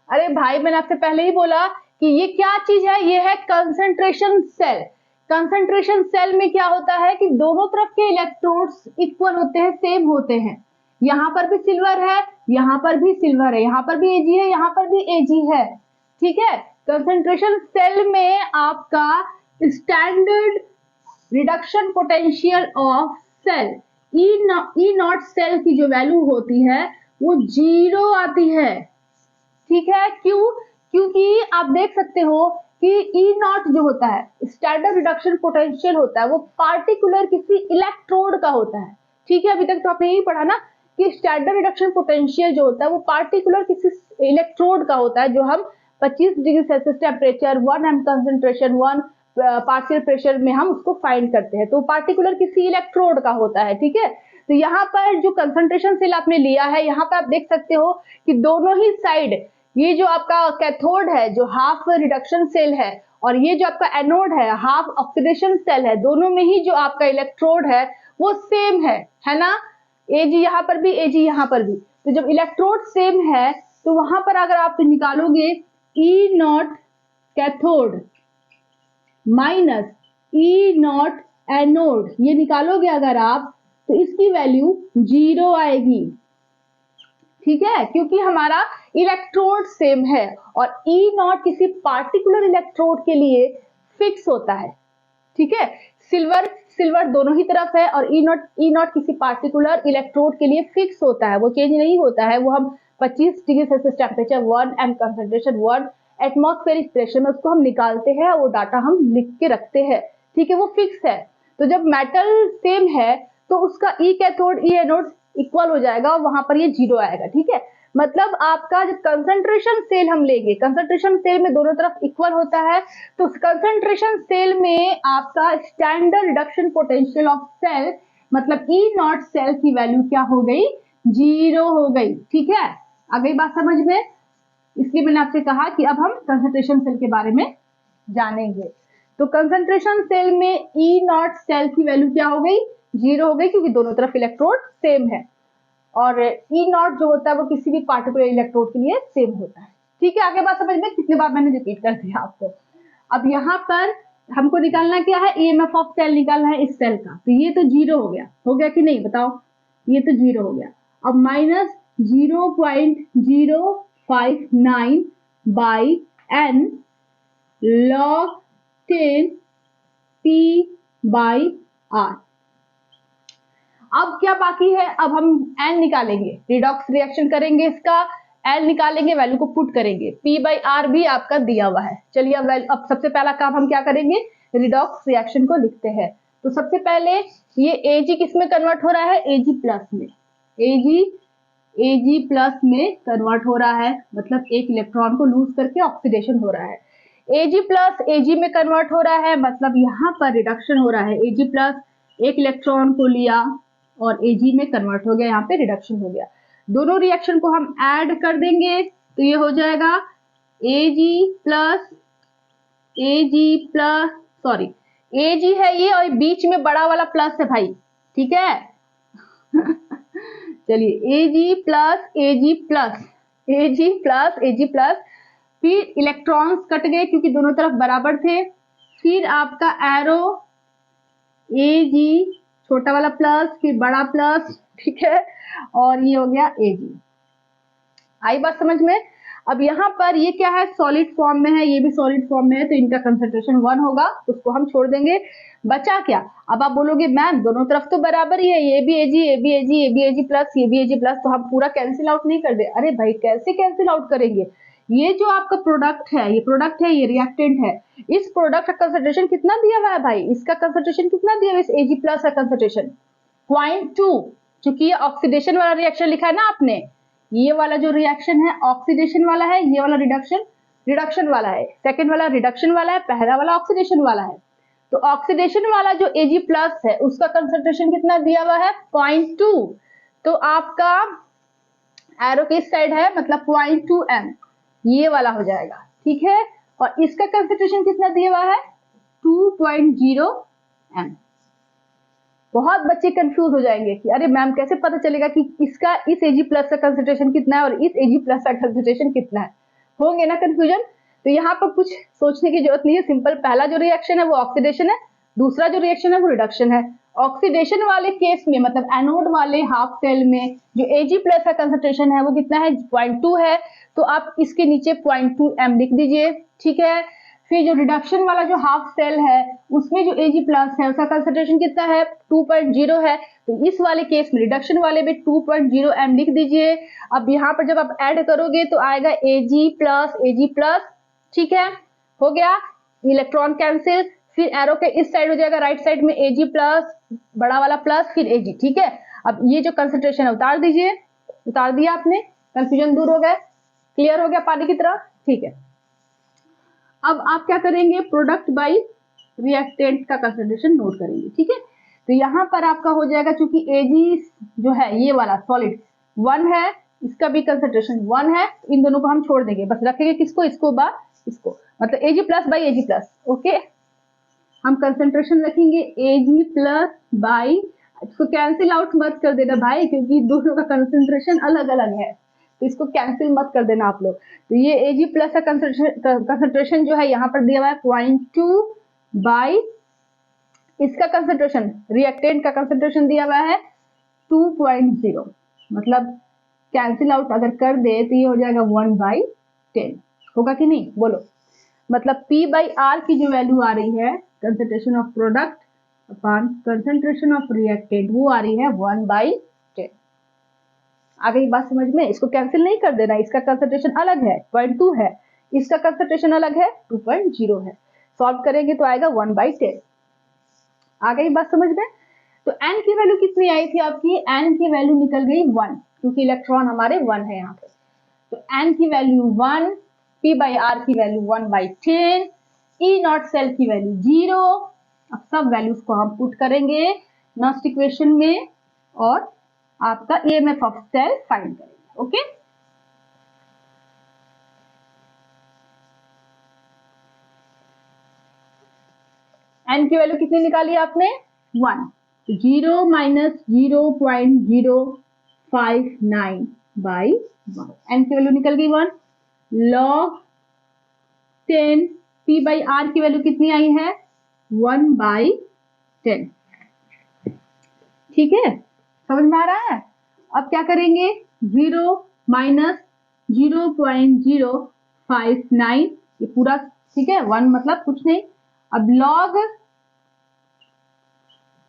अरे भाई, मैंने आपसे पहले ही बोला कि ये क्या चीज है, ये है कंसंट्रेशन सेल। कंसंट्रेशन सेल में क्या होता है कि दोनों तरफ के इलेक्ट्रोड्स इक्वल होते हैं, सेम होते हैं। यहाँ पर भी सिल्वर है, यहाँ पर भी सिल्वर है, यहाँ पर भी एजी है, यहाँ पर भी एजी है, ठीक है। कंसंट्रेशन सेल में आपका standard reduction potential of cell E not cell की जो वैल्यू होती है वो 0 आती है, ठीक है। क्यों, क्योंकि आप देख सकते हो कि ई नॉट जो होता है स्टैंडर्ड रिडक्शन पोटेंशियल होता है वो पार्टिकुलर किसी इलेक्ट्रोड का होता है, ठीक है। अभी तक तो आपने यही पढ़ा ना कि स्टैंडर्ड रिडक्शन पोटेंशियल जो होता है वो पार्टिकुलर किसी इलेक्ट्रोड का होता है, जो हम 25 degree Celsius temperature 1 m concentration 1 partial pressure में हम उसको फाइंड करते हैं, तो पार्टिकुलर किसी इलेक्ट्रोड का होता है, ठीक है। तो यहाँ पर जो कंसंट्रेशन सेल आपने लिया है, यहाँ पर आप देख सकते हो कि दोनों ही साइड, ये जो आपका कैथोड है जो हाफ रिडक्शन सेल है, और ये जो आपका एनोड है हाफ ऑक्सीडेशन सेल है, दोनों में ही जो आपका इलेक्ट्रोड है वो सेम है ना। एजी यहाँ पर भी, एजी यहाँ पर भी, तो जब इलेक्ट्रोड सेम है तो वहां पर अगर आप निकालोगे E nought cathode minus E not anode, ये निकालोगे अगर आप, तो इसकी वैल्यू 0 आएगी, ठीक है, क्योंकि हमारा इलेक्ट्रोड सेम है, और ई नॉट किसी पार्टिकुलर इलेक्ट्रोड के लिए फिक्स होता है, ठीक है। सिल्वर सिल्वर दोनों ही तरफ है, और ई नॉट किसी पार्टिकुलर इलेक्ट्रोड के लिए फिक्स होता है, वो चेंज नहीं होता है, वो हम 25 degree Celsius temperature 1 m concentration 1 atmospheric pressure में उसको हम निकालते हैं, वो डाटा हम लिख के रखते हैं, ठीक है, वो फिक्स है। तो जब मेटल सेम है तो उसका ई कैथोड ई एनोड इक्वल हो जाएगा और वहां पर ये 0 आएगा, ठीक है। मतलब आपका जब कंसंट्रेशन सेल हम लेंगे, कंसंट्रेशन सेल में दोनों तरफ इक्वल होता है, तो कंसंट्रेशन सेल में आपका standard reduction potential of cell मतलब ई नॉट सेल की वैल्यू क्या हो गई, 0 हो गई, ठीक है। आ गई बात समझ में? इसलिए मैंने आपसे कहा कि अब हम कंसंट्रेशन सेल के बारे में जानेंगे। तो कंसंट्रेशन सेल में ई नॉट सेल की वैल्यू क्या हो गई, 0 हो गई, क्योंकि दोनों तरफ इलेक्ट्रोड सेम है और ई नॉट जो होता है वो किसी भी पार्टिकुलर इलेक्ट्रोड के लिए सेम होता है, ठीक है। आगे बात समझ में? कितने बार मैंने रिपीट कर दिया आपको। अब यहाँ पर हमको निकालना क्या है, ईएमएफ ऑफ सेल निकालना है इस सेल का। तो ये तो 0 हो गया कि नहीं बताओ, ये तो 0 हो गया। अब minus 0.059 by N log 10 P by R. अब क्या बाकी है, अब हम एन निकालेंगे, रिडॉक्स रिएक्शन करेंगे, इसका एल निकालेंगे, वैल्यू को पुट करेंगे, पी बाई आर भी आपका दिया हुआ है। चलिए अब सबसे पहला काम हम क्या करेंगे, रिडॉक्स रिएक्शन को लिखते हैं। तो सबसे पहले ये एजी किस में कन्वर्ट हो रहा है, एजी प्लस में, एजी प्लस में कन्वर्ट हो रहा है, मतलब एक इलेक्ट्रॉन को लूज करके ऑक्सीडेशन हो रहा है। एजी प्लस एजी में कन्वर्ट हो रहा है, मतलब यहाँ पर रिडक्शन हो रहा है। एजी प्लस एक इलेक्ट्रॉन को लिया और एजी में कन्वर्ट हो गया, यहाँ पे रिडक्शन हो गया। दोनों रिएक्शन को हम ऐड कर देंगे तो ये हो जाएगा एजी प्लस सॉरी एजी है ये और बीच में बड़ा वाला प्लस है भाई, ठीक है। चलिए एजी प्लस फिर इलेक्ट्रॉन्स कट गए क्योंकि दोनों तरफ बराबर थे, फिर आपका एरो एजी छोटा वाला प्लस फिर बड़ा प्लस, ठीक है, और ये हो गया एजी। आई बात समझ में? अब यहाँ पर ये क्या है, सॉलिड फॉर्म में है, ये भी सॉलिड फॉर्म में है, तो इनका कंसंट्रेशन 1 होगा, उसको हम छोड़ देंगे। बचा क्या? अब आप बोलोगे मैम दोनों तरफ तो बराबर ही है, ये भी एजी प्लस ये भी एजी प्लस, तो हम पूरा कैंसिल आउट नहीं कर दे। अरे भाई कैसे कैंसिल आउट करेंगे, ये जो आपका प्रोडक्ट है, ये रिएक्टेंट है, इस प्रोडक्ट का कंसंट्रेशन कितना दिया हुआ है भाई, इसका कंसंट्रेशन कितना दिया हुआ है, इस एजी प्लस का कंसंट्रेशन 0.2, क्योंकि ये ऑक्सीडेशन वाला रिएक्शन लिखा है ना आपने, ये वाला जो रिएक्शन है ऑक्सीडेशन वाला है, ये वाला रिडक्शन वाला है, सेकंड वाला रिडक्शन वाला है, पहला वाला ऑक्सीडेशन वाला है। तो ऑक्सीडेशन वाला जो एजी प्लस है उसका कंसंट्रेशन कितना दिया हुआ है, 0.2, तो आपका एरो किस साइड है, मतलब 0.2 m, ये वाला हो जाएगा, ठीक है। और इसका कंसंट्रेशन कितना दिया हुआ है, 2.0 m। बहुत बच्चे कंफ्यूज हो जाएंगे कि अरे मैम कैसे पता चलेगा कि इसका इस एजी प्लस का कंसंट्रेशन कितना है और इस एजी प्लस का कंसंट्रेशन कितना है, होंगे ना कंफ्यूजन। तो यहाँ पर कुछ सोचने की जरूरत नहीं है, सिंपल पहला जो रिएक्शन है वो ऑक्सीडेशन है, दूसरा जो रिएक्शन है वो रिडक्शन है। ऑक्सीडेशन वाले केस में मतलब एनोड वाले हाफ सेल में जो एजी प्लस का कंसंट्रेशन है वो कितना है, 0.2 है, तो आप इसके नीचे 0.2 m लिख दीजिए, ठीक है। फिर जो रिडक्शन वाला जो हाफ सेल है उसमें जो एजी प्लस है उसका कंसंट्रेशन कितना है, 2.0 है, तो इस वाले केस में रिडक्शन वाले में 2.0 m लिख दीजिए। अब यहाँ पर जब आप ऐड करोगे तो आएगा एजी प्लस, ठीक है, हो गया, इलेक्ट्रॉन कैंसिल, फिर एरो के इस साइड हो जाएगा राइट साइड में एजी प्लस बड़ा वाला प्लस फिर एजी, ठीक है। अब ये जो कंसंट्रेशन है उतार दीजिए, उतार दिया आपने, कंफ्यूजन दूर हो गया, क्लियर हो गया पानी की तरह, ठीक है। अब आप क्या करेंगे, प्रोडक्ट बाय रिएक्टेंट का कंसंट्रेशन नोट करेंगे, ठीक है। तो यहाँ पर आपका हो जाएगा, चूंकि एजी जो है ये वाला सॉलिड 1 है, इसका भी कंसंट्रेशन 1 है, तो इन दोनों को हम छोड़ देंगे, बस रखेंगे किसको, इसको बा इसको, मतलब AG plus by AG plus, okay. हम कंसंट्रेशन रखेंगे एजी प्लस बाई, इसको कैंसिल आउट मत कर देना भाई क्योंकि दोनों का कंसंट्रेशन अलग अलग है, तो इसको कैंसिल मत कर देना आप लोग। तो ये एजी प्लस का कंसंट्रेशन जो है यहाँ पर दिया हुआ है 0.2 बाई इसका कंसंट्रेशन, रिएक्टेंट का कंसंट्रेशन दिया हुआ है 2.0, मतलब कैंसिल आउट अगर कर दे तो ये हो जाएगा 1/10, होगा कि नहीं बोलो। मतलब P बाई आर की जो वैल्यू आ रही है concentration of product upon concentration of reactant, वो आ रही है 1/10। आ गई बात समझ में? इसको कैंसिल नहीं कर देना, इसका कंसंट्रेशन अलग है 0.2 है, इसका कंसंट्रेशन अलग है 2.0 है, सॉल्व करेंगे तो आएगा 1/10। आ गई बात समझ में? तो n की वैल्यू कितनी आई थी आपकी? n की वैल्यू निकल गई 1, क्योंकि इलेक्ट्रॉन हमारे 1 है यहाँ पे। तो n की वैल्यू 1, p by r की वैल्यू 1/10, E नॉट सेल की वैल्यू 0। अब सब वैल्यूज को हम पुट करेंगे नस्ट इक्वेशन में और आपका EMF ऑफ सेल फाइंड करेंगे। ओके, n की वैल्यू कितनी निकाली आपने? 1। 0 माइनस 0.059 बाई 1, n की वैल्यू निकल गई 1। log 10 p by r की वैल्यू कितनी आई है? 1/10। ठीक है, समझ में आ रहा है? अब क्या करेंगे? 0 माइनस 0.059, ये पूरा ठीक है, 1 मतलब कुछ नहीं। अब log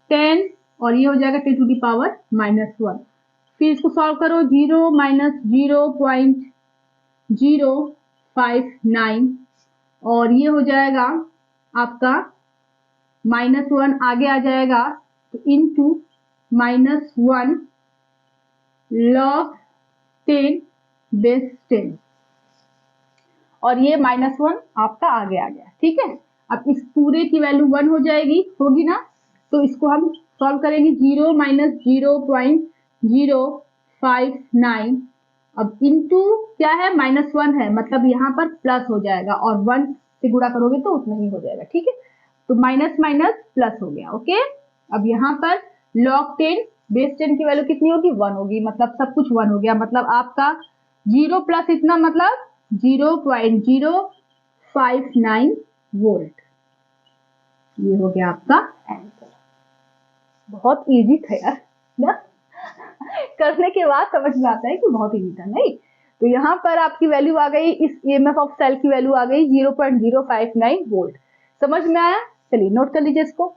10 और ये हो जाएगा 10 टू दी पावर -1। फिर इसको सॉल्व करो, 0 माइनस 0.059 और ये हो जाएगा आपका -1 आगे आ जाएगा, तो इनटू -1 log 10 बेस 10 और ये -1 आपका आगे आ गया। ठीक है, अब इस पूरे की वैल्यू 1 हो जाएगी, होगी ना? तो इसको हम सॉल्व करेंगे, 0 माइनस 0.059 अब इनटू क्या है? -1 है, मतलब यहाँ पर प्लस हो जाएगा और 1 से गुणा करोगे तो उतना ही हो जाएगा। ठीक है, तो माइनस माइनस प्लस हो गया। ओके, अब यहाँ पर log 10 बेस 10 की वैल्यू कितनी होगी? 1 होगी, मतलब सब कुछ 1 हो गया, मतलब आपका 0 प्लस इतना मतलब 0.059 वोल्ट। ये हो गया आपका आंसर। बहुत इजी था यार ना? करने के बाद समझ में आता है कि बहुत इजी था, नहीं? तो यहाँ पर आपकी वैल्यू आ गई, इस EMF ऑफ सेल की वैल्यू आ गई 0.059 वोल्ट। समझ में आया? चलिए नोट कर लीजिए इसको।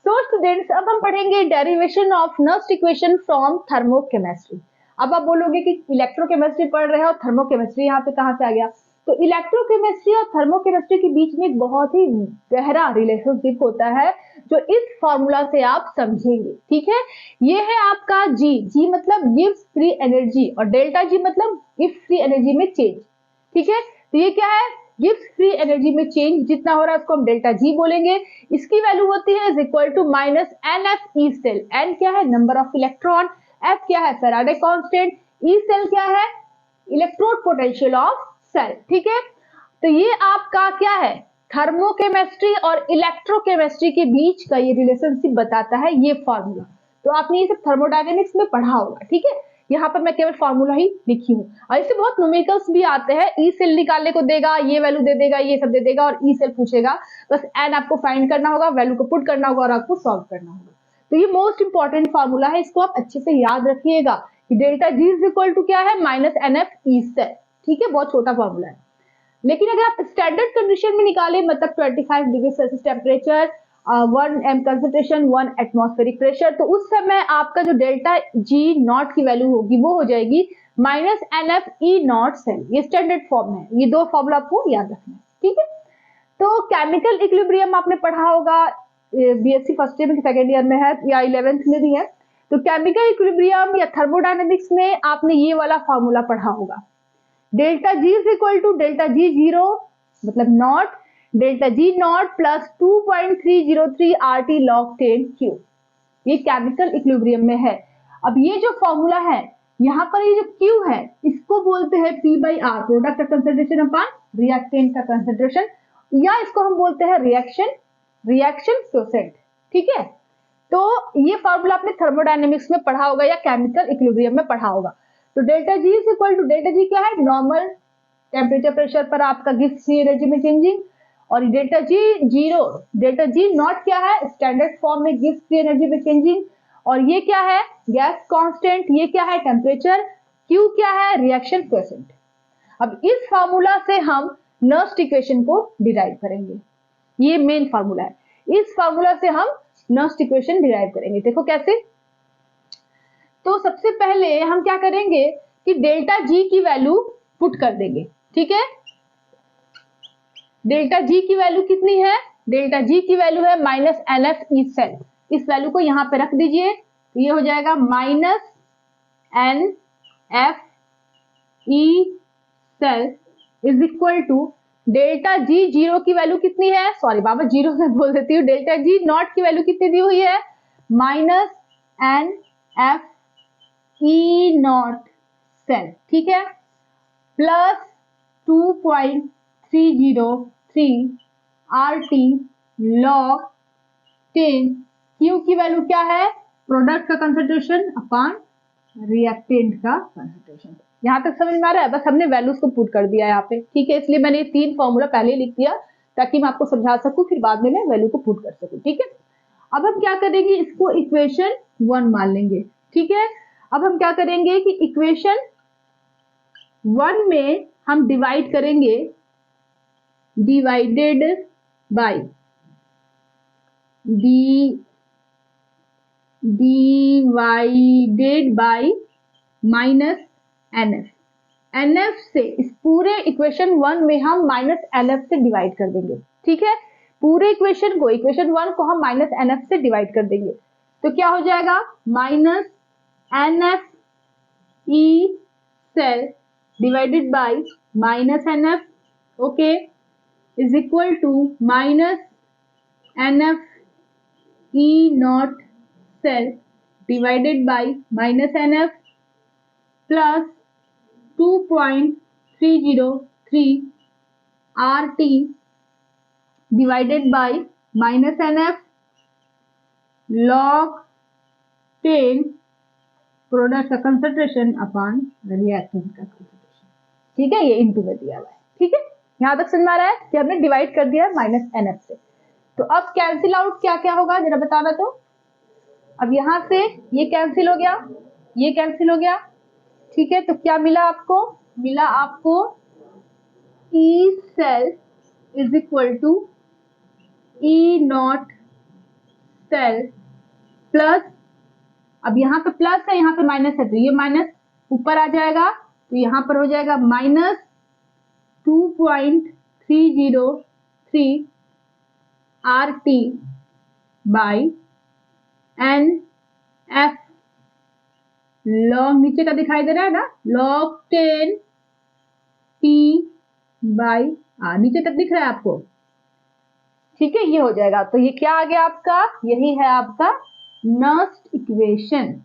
सो स्टूडेंट्स, अब हम पढ़ेंगे derivation of Nernst equation from thermochemistry. अब आप बोलोगे कि इलेक्ट्रोकेमिस्ट्री पढ़ रहे हो और थर्मोकेमिस्ट्री यहाँ पे कहाँ से आ गया? तो इलेक्ट्रोकेमिस्ट्री और थर्मोकेमिस्ट्री के बीच में एक बहुत ही गहरा रिलेशनशिप होता है, जो इस फॉर्मूला से आप समझेंगे। ठीक है, ये है आपका जी मतलब गिव्स फ्री एनर्जी और डेल्टा जी मतलब गिव्स फ्री एनर्जी में चेंज। ठीक है, तो ये क्या है? गिव्स फ्री एनर्जी में चेंज जितना हो रहा है उसको हम डेल्टा जी बोलेंगे। इसकी वैल्यू होती है is equal to minus NF E cell. N क्या है? नंबर ऑफ इलेक्ट्रॉन, F क्या है? फैराडे कांस्टेंट, E सेल क्या है? Electrode potential of cell. ठीक है, तो ये आपका क्या है? थर्मोकेमिस्ट्री और इलेक्ट्रोकेमिस्ट्री के बीच का ये रिलेशनशिप बताता है ये फॉर्मूला। तो आपने ये सब थर्मोडायनेमिक्स में पढ़ा होगा। ठीक है, यहाँ पर मैं केवल फॉर्मूला ही लिखी हूँ और इससे बहुत न्यूमेरिकल्स भी आते हैं। ई सेल निकालने को देगा, ये वैल्यू दे देगा, ये सब दे देगा और ई सेल पूछेगा, बस एन आपको फाइंड करना होगा, वैल्यू को पुट करना होगा और आपको सॉल्व करना होगा। तो ये मोस्ट इंपॉर्टेंट फॉर्मूला है, इसको आप अच्छे से याद रखिएगा कि delta G is equal to क्या है? Minus NF E cell. ठीक है, बहुत छोटा फॉर्मूला है, लेकिन अगर आप स्टैंडर्ड कंडीशन में निकाले, मतलब 25 degree Celsius temperature, 1 m concentration, 1 atmospheric pressure, तो उस समय आपका जो डेल्टा जी नॉट की वैल्यू होगी वो हो जाएगी minus NF E not cell. ये स्टैंडर्ड फॉर्म है, ये दो फॉर्मूला आपको याद रखना है। ठीक है, तो केमिकल इक्विलिब्रियम आपने पढ़ा होगा, BSc फर्स्ट ईयर में, सेकेंड ईयर में है या 11th में भी है। तो केमिकल इक्विलिब्रियम या थर्मोडायनेमिक्स में आपने ये वाला फॉर्मूला पढ़ा होगा, delta G is equal to delta G zero मतलब nought, delta G not plus 2.303 RT log 10 Q। ये केमिकल इक्विलिब्रियम में है। अब ये जो फॉर्मूला है, यहाँ पर ये जो Q है, इसको बोलते हैं P by R, प्रोडक्ट का कंसेंट्रेशन अपॉन रिएक्टेंट का कंसेंट्रेशन, या इसको हम बोलते हैं रिएक्शन क्वोशेंट। ठीक है, तो ये फॉर्मूला आपने थर्मोडायनेमिक्स में पढ़ा होगा या केमिकल इक्विलिब्रियम में पढ़ा होगा। तो delta G is equal to, delta G क्या है? नॉर्मल टेम्परेचर प्रेशर पर आपका गिव्स फ्री एनर्जी में चेंजिंग, और delta G zero, delta G not क्या है? स्टैंडर्ड फॉर्म में गिव्स फ्री एनर्जी में चेंजिंग, और ये क्या है? गैस कांस्टेंट, ये क्या है? टेम्परेचर, क्यू क्या है? Reaction quotient. अब इस फॉर्मूला से हम नस्ट इक्वेशन को डिराइव करेंगे, ये मेन फॉर्मूला है। इस फॉर्मूला से हम नस्ट इक्वेशन डिराइव करेंगे। देखो कैसे? तो सबसे पहले हम क्या करेंगे कि डेल्टा जी की वैल्यू पुट कर देंगे। ठीक है, डेल्टा जी की वैल्यू कितनी है? डेल्टा जी की वैल्यू है minus N F E cell, इस वैल्यू को यहाँ पे रख दीजिए, तो ये हो जाएगा minus N F E cell is equal to delta G zero की वैल्यू कितनी है, सॉरी बाबा जीरो में बोल देती हूँ, डेल्टा जी नॉट की वैल्यू कितनी दी हुई है, minus N F E not cell, ठीक है, plus 2.303 R T log 10 Q की वैल्यू क्या है, प्रोडक्ट का कंसंट्रेशन अपॉन रिएक्टेंट का कंसंट्रेशन। यहां तक समझ में आ रहा है, बस हमने वैल्यूज को पुट कर दिया यहाँ पे, ठीक है, इसलिए मैंने 3 फॉर्मूला पहले ही लिख दिया ताकि मैं आपको समझा सकूं, फिर बाद में मैं वैल्यू को पुट कर सकूं, ठीक है। अब हम क्या करेंगे, इसको इक्वेशन 1 मान लेंगे, ठीक है। अब हम क्या करेंगे कि इक्वेशन 1 में हम डिवाइड करेंगे divided by divided by minus NF, NF से इस पूरे इक्वेशन 1 में हम माइनस एनएफ से डिवाइड कर देंगे, ठीक है, पूरे इक्वेशन 1 को हम माइनस एनएफ से डिवाइड कर देंगे, तो क्या हो जाएगा minus NF E cell divided by minus NF, okay, is equal to minus NF E not cell divided by minus NF plus 2.303 R T divided by minus NF log 10 product का concentration upon reactant का concentration, ठीक है, ये into में दिया हुआ है, ठीक है, यहां तक समझ में आ रहा है कि हमने डिवाइड कर दिया माइनस एनएफ से। तो अब कैंसिल आउट क्या क्या होगा जरा बताना, तो अब यहां से ये कैंसिल हो गया, ये कैंसिल हो गया, ठीक है, तो क्या मिला आपको, मिला आपको E cell is equal to E not cell plus, अब यहाँ पे प्लस है यहाँ पे माइनस है, तो ये माइनस ऊपर आ जाएगा, तो यहाँ पर हो जाएगा minus 2.303 R T by N F log, नीचे का दिखाई दे रहा है ना, लॉग 10 टी बाई आर, नीचे तक दिख रहा है आपको, ठीक है, ये हो जाएगा। तो ये क्या आ गया आपका, यही है आपका नर्स्ट इक्वेशन,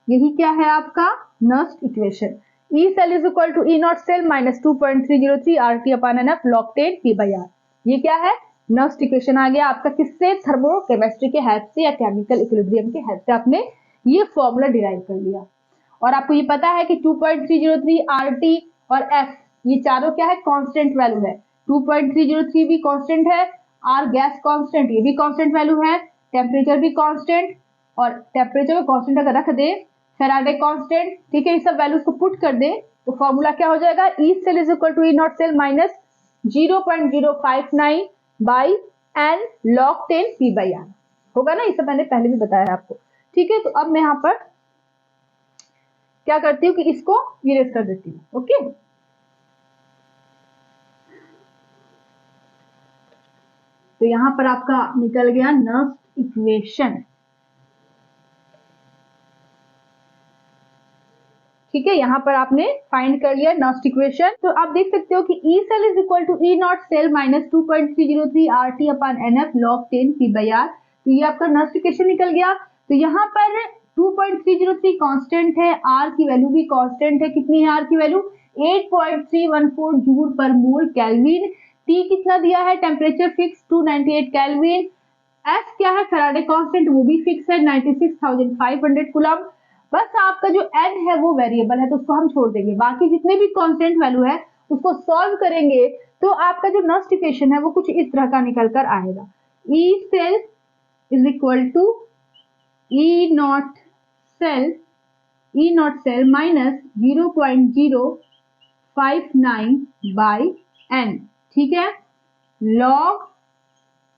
यही क्या है आपका Nernst equation, E cell is equal to E not cell minus 2.303 R T upon N F log 10 P by R, ये क्या है नर्स्ट इक्वेशन आ गया आपका, किससे, थर्मोकेमिस्ट्री के हेल्प से या केमिकल इक्विलिब्रियम के हेल्प से आपने ये फॉर्मूला डिराइव कर लिया। और आपको ये पता है कि 2.303 आर टी और एफ ये चारों क्या है, कांस्टेंट वैल्यू है, 2.303 भी कांस्टेंट है, आर गैस कांस्टेंट ये भी कांस्टेंट वैल्यू है, टेम्परेचर भी कांस्टेंट, और टेम्परेचर को कांस्टेंट अगर रख दे, फैराडे कांस्टेंट, ठीक है, ये सब वैल्यूज को पुट कर दे तो फॉर्मूला क्या हो जाएगा, E cell is equal to E not cell minus 0.059 by N log 10 P by R होगा ना, ये सब मैंने पहले भी बताया आपको, ठीक है। तो अब मैं यहाँ पर क्या करती हूँ कि इसको इरेज कर देती हूँ, ओके, तो यहां पर आपका निकल गया नर्स्ट इक्वेशन, ठीक है, यहां पर आपने फाइंड कर लिया नर्स्ट इक्वेशन। तो आप देख सकते हो कि E cell is equal to E not cell minus 2.303 R T upon N F log 10 P by R, तो ये आपका नर्स्ट इक्वेशन निकल गया। तो यहाँ पर 2.303 कांस्टेंट है, आर की वैल्यू भी कांस्टेंट है, कितनी है आर की वैल्यू 8.314 जूल पर मोल केल्विन, टी कितना दिया है, टेम्परेचर फिक्स 298 केल्विन, एफ क्या है फैराडे कांस्टेंट वो भी फिक्स है 96,500 कूलम, बस आपका जो n है वो वेरिएबल है तो उसको हम छोड़ देंगे, बाकी जितने भी कांस्टेंट वैल्यू है उसको सॉल्व करेंगे तो आपका जो नर्स्ट इक्वेशन है वो कुछ इस तरह का निकल कर आएगा, E cell is equal to E not cell minus 0.059 by n, ठीक है, लॉग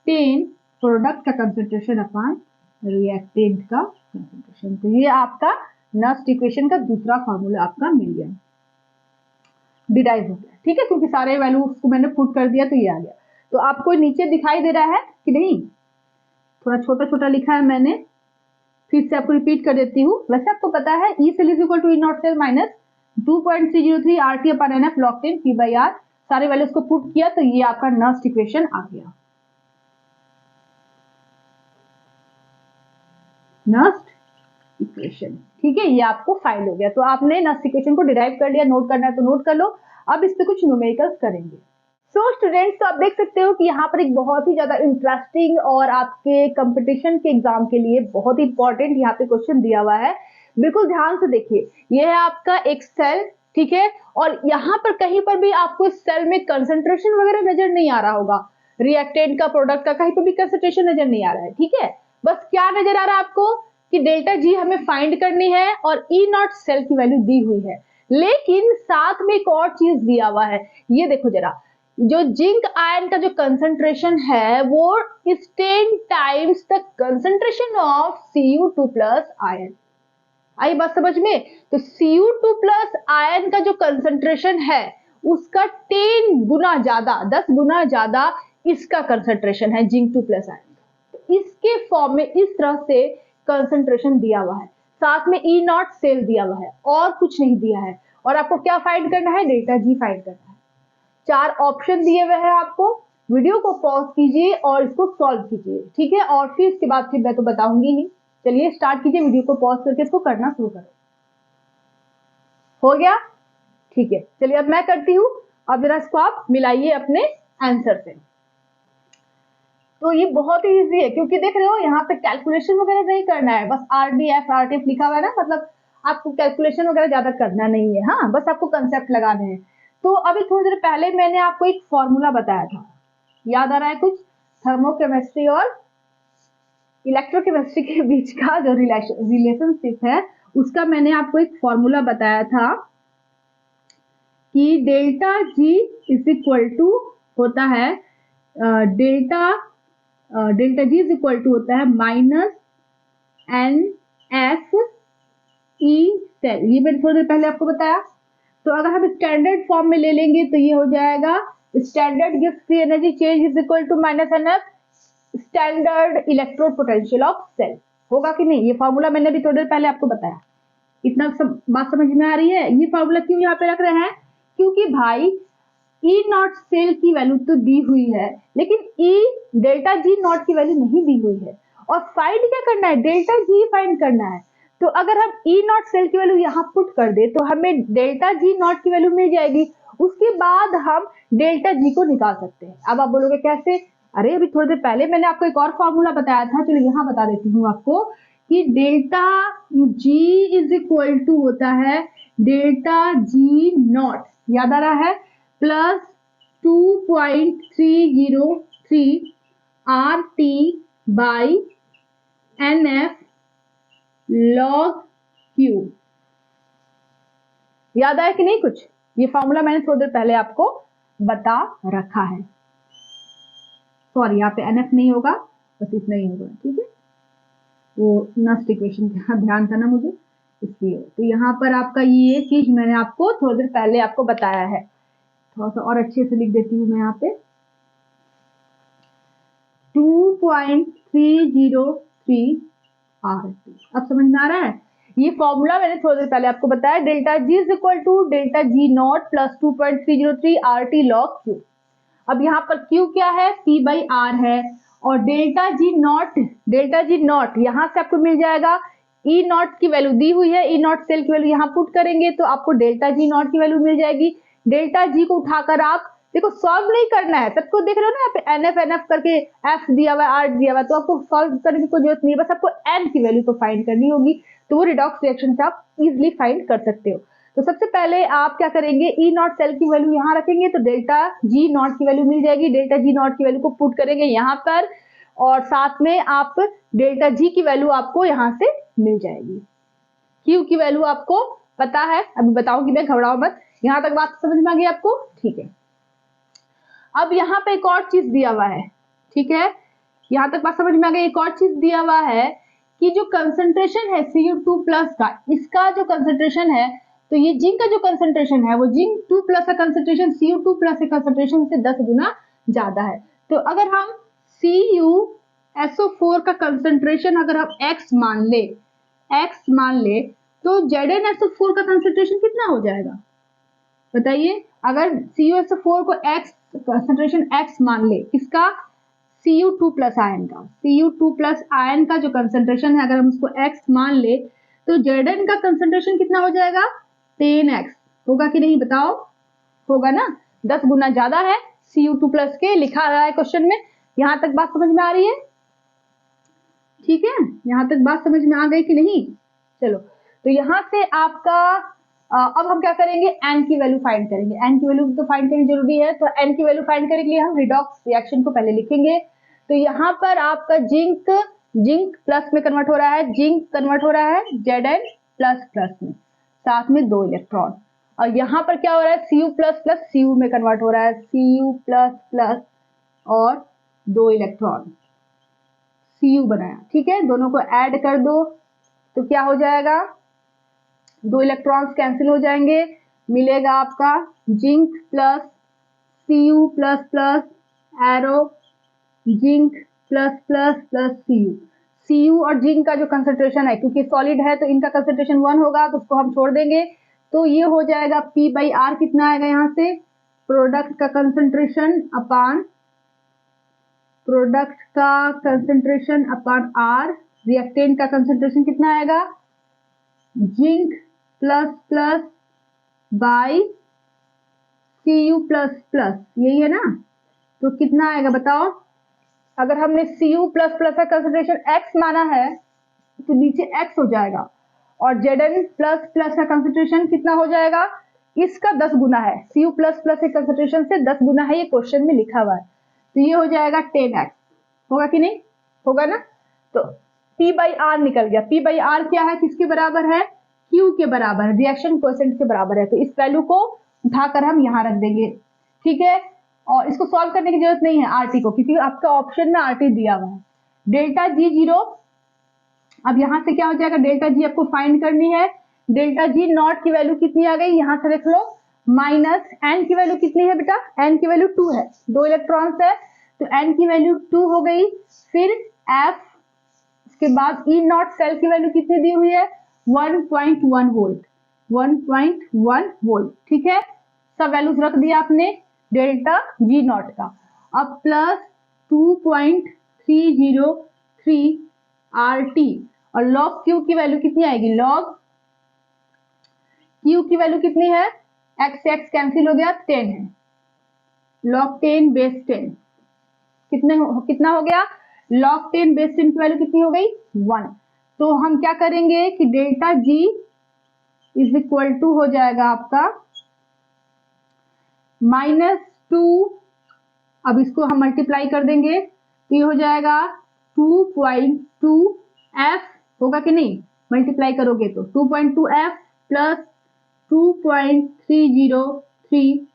10 प्रोडक्ट का कंसंट्रेशन अपॉन रिएक्टेंट का कंसंट्रेशन। तो ये आपका नर्स्ट इक्वेशन का दूसरा फॉर्मूला आपका मिल गया, डिराइव हो गया, ठीक है, क्योंकि सारे वैल्यूज को मैंने पुट कर दिया तो ये आ गया। तो आपको नीचे दिखाई दे रहा है कि नहीं? थोड़ा छोटा छोटा लिखा है मैंने, फिर से आपको रिपीट कर देती हूँ। वैसे आपको पता है E cell is equal to E not cell minus 2.303 RT upon NF log 10 P/R, सारे वैल्यूज को पुट किया तो ये आपका नस्ट इक्वेशन आ गया। नस्ट इक्वेशन, ठीक है, ये आपको फाइंड हो गया। तो आपने नस्ट इक्वेशन को डिराइव कर लिया, नोट करना है तो नोट कर लो। अब इस पे कुछ न्यूमेरिकल्स करेंगे। सो स्टूडेंट्स, तो आप देख सकते हो कि यहाँ पर एक बहुत ही ज्यादा इंटरेस्टिंग और आपके कंपटीशन के एग्जाम के लिए बहुत ही इंपॉर्टेंट यहाँ पे क्वेश्चन दिया हुआ है। बिल्कुल ध्यान से देखिए, ये है आपका एक सेल, ठीक है, और यहाँ पर कहीं पर भी आपको इस सेल में कंसंट्रेशन वगैरह नजर नहीं आ रहा होगा, रिएक्टेंट का, प्रोडक्ट का, कहीं पर भी कंसंट्रेशन नजर नहीं आ रहा है, ठीक है। बस क्या नजर आ रहा है आपको कि डेल्टा जी हमें फाइंड करनी है और ई नॉट सेल की वैल्यू दी हुई है। लेकिन साथ में एक और चीज दिया हुआ है, ये देखो जरा, जो जिंक आयन का जो कंसंट्रेशन है वो is 10 times the concentration of Cu2 plus ion. आई बात समझ में? तो Cu2 प्लस आयन का जो कंसंट्रेशन है उसका 10 गुना ज्यादा, 10 गुना ज्यादा इसका कंसंट्रेशन है जिंक 2 प्लस आयन। तो इसके फॉर्म में इस तरह से कंसंट्रेशन दिया हुआ है, साथ में ई नॉट सेल दिया हुआ है, और कुछ नहीं दिया है। और आपको क्या फाइंड करना है? डेल्टा जी फाइंड करना है। 4 ऑप्शन दिए हुए हैं आपको। वीडियो को पॉज कीजिए और इसको सॉल्व कीजिए, ठीक है, और फिर इसके बाद फिर मैं तो बताऊंगी ही। चलिए स्टार्ट कीजिए, वीडियो को पॉज करके इसको करना शुरू करो। हो गया? ठीक है, चलिए अब मैं करती हूँ। अब जरा इसको आप मिलाइए अपने आंसर से। तो ये बहुत ही इजी है, क्योंकि देख रहे हो यहाँ पे कैलकुलेशन वगैरह नहीं करना है, बस RDF लिखा हुआ है ना, मतलब आपको कैलकुलेशन वगैरह ज्यादा करना नहीं है। हाँ, बस आपको कंसेप्ट लगाने हैं। तो अभी थोड़ी देर पहले मैंने आपको एक फॉर्मूला बताया था, याद आ रहा है कुछ? थर्मोकेमिस्ट्री और इलेक्ट्रोकेमिस्ट्री के बीच का जो रिलेशनशिप है, उसका मैंने आपको एक फॉर्मूला बताया था कि delta G is equal to होता है delta G is equal to होता है माइनस NF ई सेल। ये मैंने थोड़ी देर पहले आपको बताया। तो अगर हम स्टैंडर्ड फॉर्म में ले लेंगे तो ये हो जाएगा स्टैंडर्ड गिव्स free energy change is equal to minus NF standard electrode potential of cell. होगा कि नहीं? ये फॉर्मूला मैंने भी थोड़ी देर पहले आपको बताया। इतना बात समझ में आ रही है? ये फॉर्मूला क्यों यहाँ पे रख रहे हैं? क्योंकि भाई ई नॉट सेल की वैल्यू तो दी हुई है, लेकिन ई डेल्टा जी नॉट की वैल्यू नहीं दी हुई है, और फाइंड क्या करना है? डेल्टा जी फाइंड करना है। तो अगर हम ई नॉट सेल की वैल्यू यहाँ पुट कर दे तो हमें डेल्टा जी नॉट की वैल्यू मिल जाएगी। उसके बाद हम डेल्टा जी को निकाल सकते हैं। अब आप बोलोगे कैसे? अरे अभी थोड़ी देर पहले मैंने आपको एक और फॉर्मूला बताया था, चलो यहाँ बता देती हूँ आपको कि delta G is equal to होता है डेल्टा जी नॉट, याद आ रहा है, plus 2.303 RT by NF log Q। याद आया कि नहीं कुछ? ये फॉर्मूला मैंने थोड़ी देर पहले आपको बता रखा है। सॉरी, यहाँ पे NF नहीं होगा, बस इतना ही होगा, ठीक है। वो नस्ट इक्वेशन का ध्यान था ना मुझे, इसलिए। तो यहाँ पर आपका ये चीज मैंने आपको थोड़ी देर पहले आपको बताया है। थोड़ा सा और अच्छे से लिख देती हूँ मैं यहाँ पे, 2.303 RT। अब समझ में आ रहा है? ये फॉर्मूला मैंने थोड़ी देर पहले आपको बताया, delta G is equal to delta G not plus 2.303 RT log Q। अब यहाँ पर Q क्या है? P/R है, और डेल्टा जी नॉट यहाँ से आपको मिल जाएगा, ई नॉट की वैल्यू दी हुई है, ई नॉट सेल की वैल्यू यहाँ पुट करेंगे तो आपको डेल्टा जी नॉट की वैल्यू मिल जाएगी। डेल्टा जी को उठाकर आप देखो, सॉल्व नहीं करना है, सबको देख रहे हो ना यहाँ पे NF करके F दिया हुआ है, R दिया हुआ है, तो आपको सॉल्व करने की कोई जरूरत नहीं है, बस आपको N की वैल्यू तो फाइंड करनी होगी। तो वो रिडॉक्स रिएक्शन से आप इजिली फाइंड कर सकते हो। तो सबसे पहले आप क्या करेंगे? ई नॉट सेल की वैल्यू यहाँ रखेंगे तो डेल्टा जी नॉट की वैल्यू मिल जाएगी। डेल्टा जी नॉट की वैल्यू को पुट करेंगे यहाँ पर, और साथ में आप डेल्टा जी की वैल्यू आपको यहाँ से मिल जाएगी। क्यू की वैल्यू आपको पता है, अभी बताऊंगी मैं, घबराओ मत। यहाँ तक बात समझ में आ गई आपको? ठीक है। अब यहाँ पे एक और चीज दिया हुआ है, ठीक है, यहाँ तक बात समझ में आ गई। एक और चीज दिया हुआ है कि जो कंसंट्रेशन है Cu2 प्लस का, इसका जो कंसंट्रेशन है, तो ये जिंक का जो कंसंट्रेशन है वो जिंक 2 प्लस का कंसंट्रेशन Cu2 प्लस के कंसंट्रेशन से 10 गुना ज्यादा है। तो अगर हम CuSO4 का कंसंट्रेशन अगर हम x मान ले तो ZnSO4 का कंसंट्रेशन कितना हो जाएगा बताइए। अगर CuSO4 को x कंसंट्रेशन x मान ले, इसका Cu2 प्लस आयन का जो कंसंट्रेशन है अगर हम उसको x मान ले तो Zn का कंसंट्रेशन कितना हो जाएगा 10x। होगा कि नहीं बताओ, होगा ना, 10 गुना ज्यादा है Cu2 प्लस के, लिखा रहा है क्वेश्चन में। यहां तक बात समझ में आ रही है? ठीक है, यहां तक बात समझ में आ गई कि नहीं? चलो, तो यहां से आपका अब हम क्या करेंगे, एन की वैल्यू फाइंड करेंगे। एन की वैल्यू तो फाइंड करनी जरूरी है, तो एन की वैल्यू फाइंड करने के लिए हम रिडॉक्स रिएक्शन को पहले लिखेंगे। तो यहाँ पर आपका जिंक प्लस में कन्वर्ट हो रहा है, जिंक कन्वर्ट हो रहा है Zn प्लस में, साथ में 2 इलेक्ट्रॉन। और यहाँ पर क्या हो रहा है, Cu प्लस Cu में कन्वर्ट हो रहा है, Cu प्लस और 2 इलेक्ट्रॉन Cu बनाया। ठीक है, दोनों को ऐड कर दो तो क्या हो जाएगा, 2 इलेक्ट्रॉन्स कैंसिल हो जाएंगे, मिलेगा आपका zinc plus Cu plus arrow zinc plus Cu और जिंक का जो कंसंट्रेशन है, क्योंकि सॉलिड है तो इनका कंसंट्रेशन 1 होगा तो उसको हम छोड़ देंगे, तो ये हो जाएगा P/R। कितना आएगा यहाँ से, प्रोडक्ट का कंसंट्रेशन अपॉन R। रिएक्टेंट का कंसंट्रेशन कितना आएगा, zinc plus by Cu plus, यही है ना। तो कितना आएगा बताओ, अगर हमने Cu प्लस का कंसंट्रेशन x माना है तो नीचे x हो जाएगा, और Zn प्लस का कंसंट्रेशन कितना हो जाएगा, इसका 10 गुना है, Cu प्लस के कंसंट्रेशन से 10 गुना है, ये क्वेश्चन में लिखा हुआ है, तो ये हो जाएगा 10x। होगा कि नहीं, होगा ना। तो P/R निकल गया। P/R क्या है, किसके बराबर है, Q के बराबर है, रिएक्शन कोएफिशिएंट के बराबर है। तो इस वैल्यू को उठाकर हम यहाँ रख देंगे। ठीक है, और इसको सॉल्व करने की जरूरत नहीं है RT को, क्योंकि आपका ऑप्शन में RT दिया हुआ है। डेल्टा G0, अब यहां से क्या हो जाएगा, डेल्टा G आपको फाइंड करनी है। डेल्टा G नॉट की वैल्यू कितनी आ गई, यहां से देख लो, माइनस N की वैल्यू कितनी है बेटा, N की वैल्यू 2 है, 2 इलेक्ट्रॉन्स है तो N की वैल्यू 2 हो गई। फिर F, उसके बाद E नॉट सेल की वैल्यू कितनी दी हुई है, 1.1 वोल्ट। ठीक है, सब वैल्यूज रख दिया आपने डेल्टा G नॉट का। अब प्लस 2.303 RT, और लॉग Q की वैल्यू कितनी आएगी, लॉग Q की वैल्यू कितनी है, x से x कैंसिल हो गया, 10 है, log 10 बेस 10 कितना हो गया, log 10 बेस 10 की वैल्यू कितनी हो गई, 1। तो हम क्या करेंगे कि delta G is equal to हो जाएगा आपका -2, अब इसको हम मल्टीप्लाई कर देंगे तो ये हो जाएगा 2.2F। होगा कि नहीं, मल्टीप्लाई करोगे तो 2.2F प्लस 2.303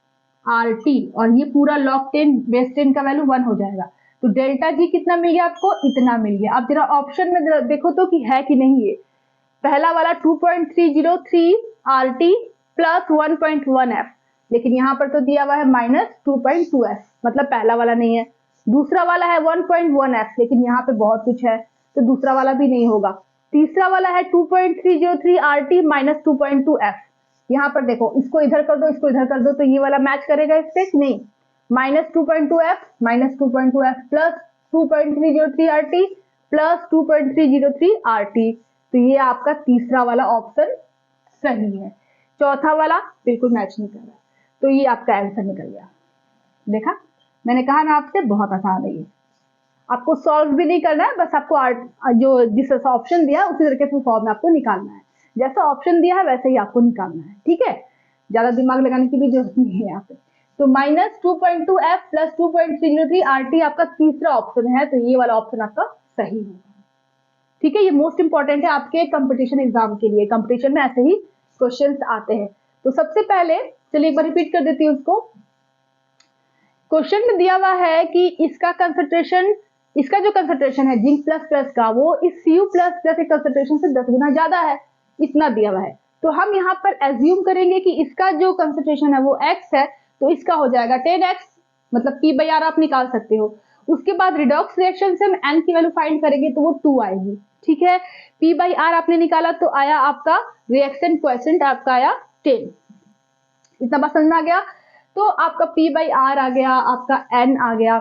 RT, और ये पूरा log 10 बेस 10 का वैल्यू 1 हो जाएगा। तो डेल्टा G कितना मिल गया आपको, इतना मिल गया। अब जरा ऑप्शन में जरा देखो तो कि है कि नहीं। ये पहला वाला 2.303 RT प्लस 1.1F, लेकिन यहाँ पर तो दिया हुआ है -2.2F, मतलब पहला वाला नहीं है। दूसरा वाला है 1.1F, लेकिन यहाँ पे बहुत कुछ है तो दूसरा वाला भी नहीं होगा। तीसरा वाला है 2.303 RT माइनस 2.2F, यहाँ पर देखो, इसको इधर कर दो, इसको इधर कर दो, तो ये वाला मैच करेगा इससे, नहीं, -2.2F plus 2.303 RT plus 2.303 RT, तो ये आपका तीसरा वाला ऑप्शन सही है। चौथा वाला बिल्कुल मैच नहीं कर रहा है, तो ये आपका आंसर निकल गया। देखा, मैंने कहा ना आपसे, बहुत आसान है ये, आपको सॉल्व भी नहीं करना है, बस आपको जो जिस ऑप्शन दिया उसी तरीके से फॉर्म में आपको निकालना है, जैसा ऑप्शन दिया है वैसे ही आपको निकालना है। ठीक है, ज्यादा दिमाग लगाने की भी जरूरत नहीं है यहाँ पे। तो -2.2F प्लस 2.303 RT आपका तीसरा ऑप्शन है, तो ये वाला ऑप्शन आपका सही होगा। ठीक है, ये मोस्ट इंपॉर्टेंट है आपके कंपटीशन एग्जाम के लिए, कंपटीशन में ऐसे ही क्वेश्चंस आते हैं। तो सबसे पहले चलिए एक बार रिपीट कर देती हूँ उसको। क्वेश्चन में दिया हुआ है कि इसका जो कंसंट्रेशन है जिंक प्लस का, वो इस Cu प्लस के कंसंट्रेशन से 10 गुना ज्यादा है, इतना दिया हुआ है। तो हम यहाँ पर एज्यूम करेंगे कि इसका जो कंसंट्रेशन है वो x है, तो इसका हो जाएगा 10x, मतलब P/R आप निकाल सकते हो। उसके बाद रिडॉक्स रिएक्शन से हम n की वैल्यू फाइंड करेंगे तो वो 2 आएगी, ठीक है। P/R आपने निकाला तो आया आपका रिएक्शन कोएफिशिएंट आपका आया 10। इतना बात समझ में आ गया। तो आपका P/R आ गया, आपका n आ गया।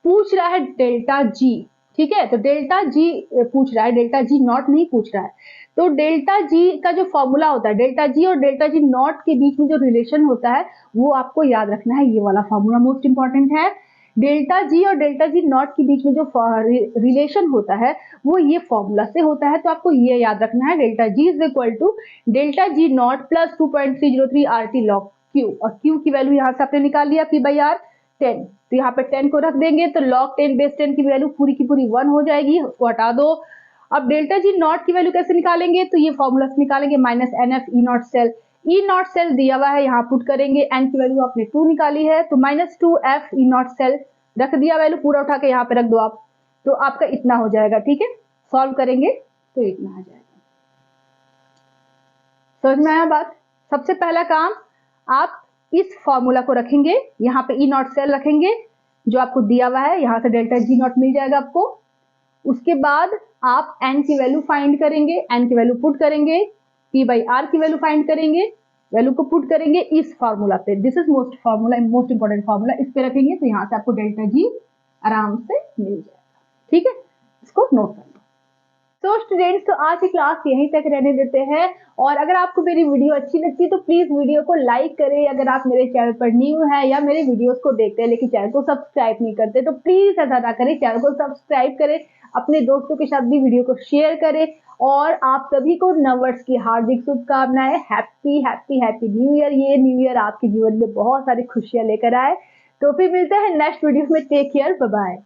पूछ रहा है डेल्टा जी, ठीक है, तो डेल्टा जी पूछ रहा है, डेल्टा जी नॉट नहीं पूछ रहा है। तो डेल्टा जी का जो फॉर्मूला होता है, डेल्टा जी और डेल्टा जी नॉट के बीच में जो रिलेशन होता है वो आपको याद रखना है, ये वाला फॉर्मूला मोस्ट इंपॉर्टेंट है। डेल्टा जी और डेल्टा जी नॉट के बीच में जो रिलेशन होता है वो ये फॉर्मूला से होता है, तो आपको ये याद रखना है, delta G is equal to delta G not plus 2.303 RT log Q, और Q की वैल्यू यहाँ से आपने निकाल लिया P/R 10, तो यहाँ पे 10 को रख देंगे तो log 10 बेस 10 की वैल्यू पूरी की पूरी 1 हो जाएगी, उसको हटा दो। अब डेल्टा जी नॉट की वैल्यू कैसे निकालेंगे, तो ये फॉर्मूला से निकालेंगे, minus NF E not cell, E not cell दिया हुआ है, यहाँ पुट करेंगे, n की वैल्यू आपने 2 निकाली है तो -2F E नॉट सेल रख दिया, वैल्यू पूरा उठा के यहाँ पे रख दो आप, तो आपका इतना हो जाएगा, ठीक है। सॉल्व करेंगे तो इतना आ जाएगा। समझ में आया बात। सबसे पहला काम आप इस फॉर्मूला को रखेंगे, यहाँ पे E नॉट सेल रखेंगे जो आपको दिया हुआ है, यहाँ से डेल्टा जी नॉट मिल जाएगा आपको। उसके बाद आप n की वैल्यू फाइंड करेंगे, n की वैल्यू पुट करेंगे, P/R की वैल्यू फाइंड करेंगे, वैल्यू को पुट करेंगे इस फॉर्मूला पे, this is most formula, most important formula, इस पे रखेंगे तो यहाँ से आपको डेल्टा जी आराम से मिल जाएगा, ठीक है। इसको नोट कर लो। तो स्टूडेंट्स, तो आज की क्लास यहीं तक रहने देते हैं, और अगर आपको मेरी वीडियो अच्छी लगती है तो प्लीज वीडियो को लाइक करें। अगर आप मेरे चैनल पर न्यू हैं या मेरे वीडियोस को देखते हैं लेकिन चैनल को सब्सक्राइब नहीं करते तो प्लीज ऐसा ना करें, चैनल को सब्सक्राइब करें, अपने दोस्तों के साथ भी वीडियो को शेयर करें, और आप सभी को नववर्ष की हार्दिक शुभकामनाएं। Happy happy happy new year. ये न्यू ईयर आपके जीवन में बहुत सारी खुशियां लेकर आए। तो फिर मिलते हैं नेक्स्ट वीडियो में। Take care, bye bye.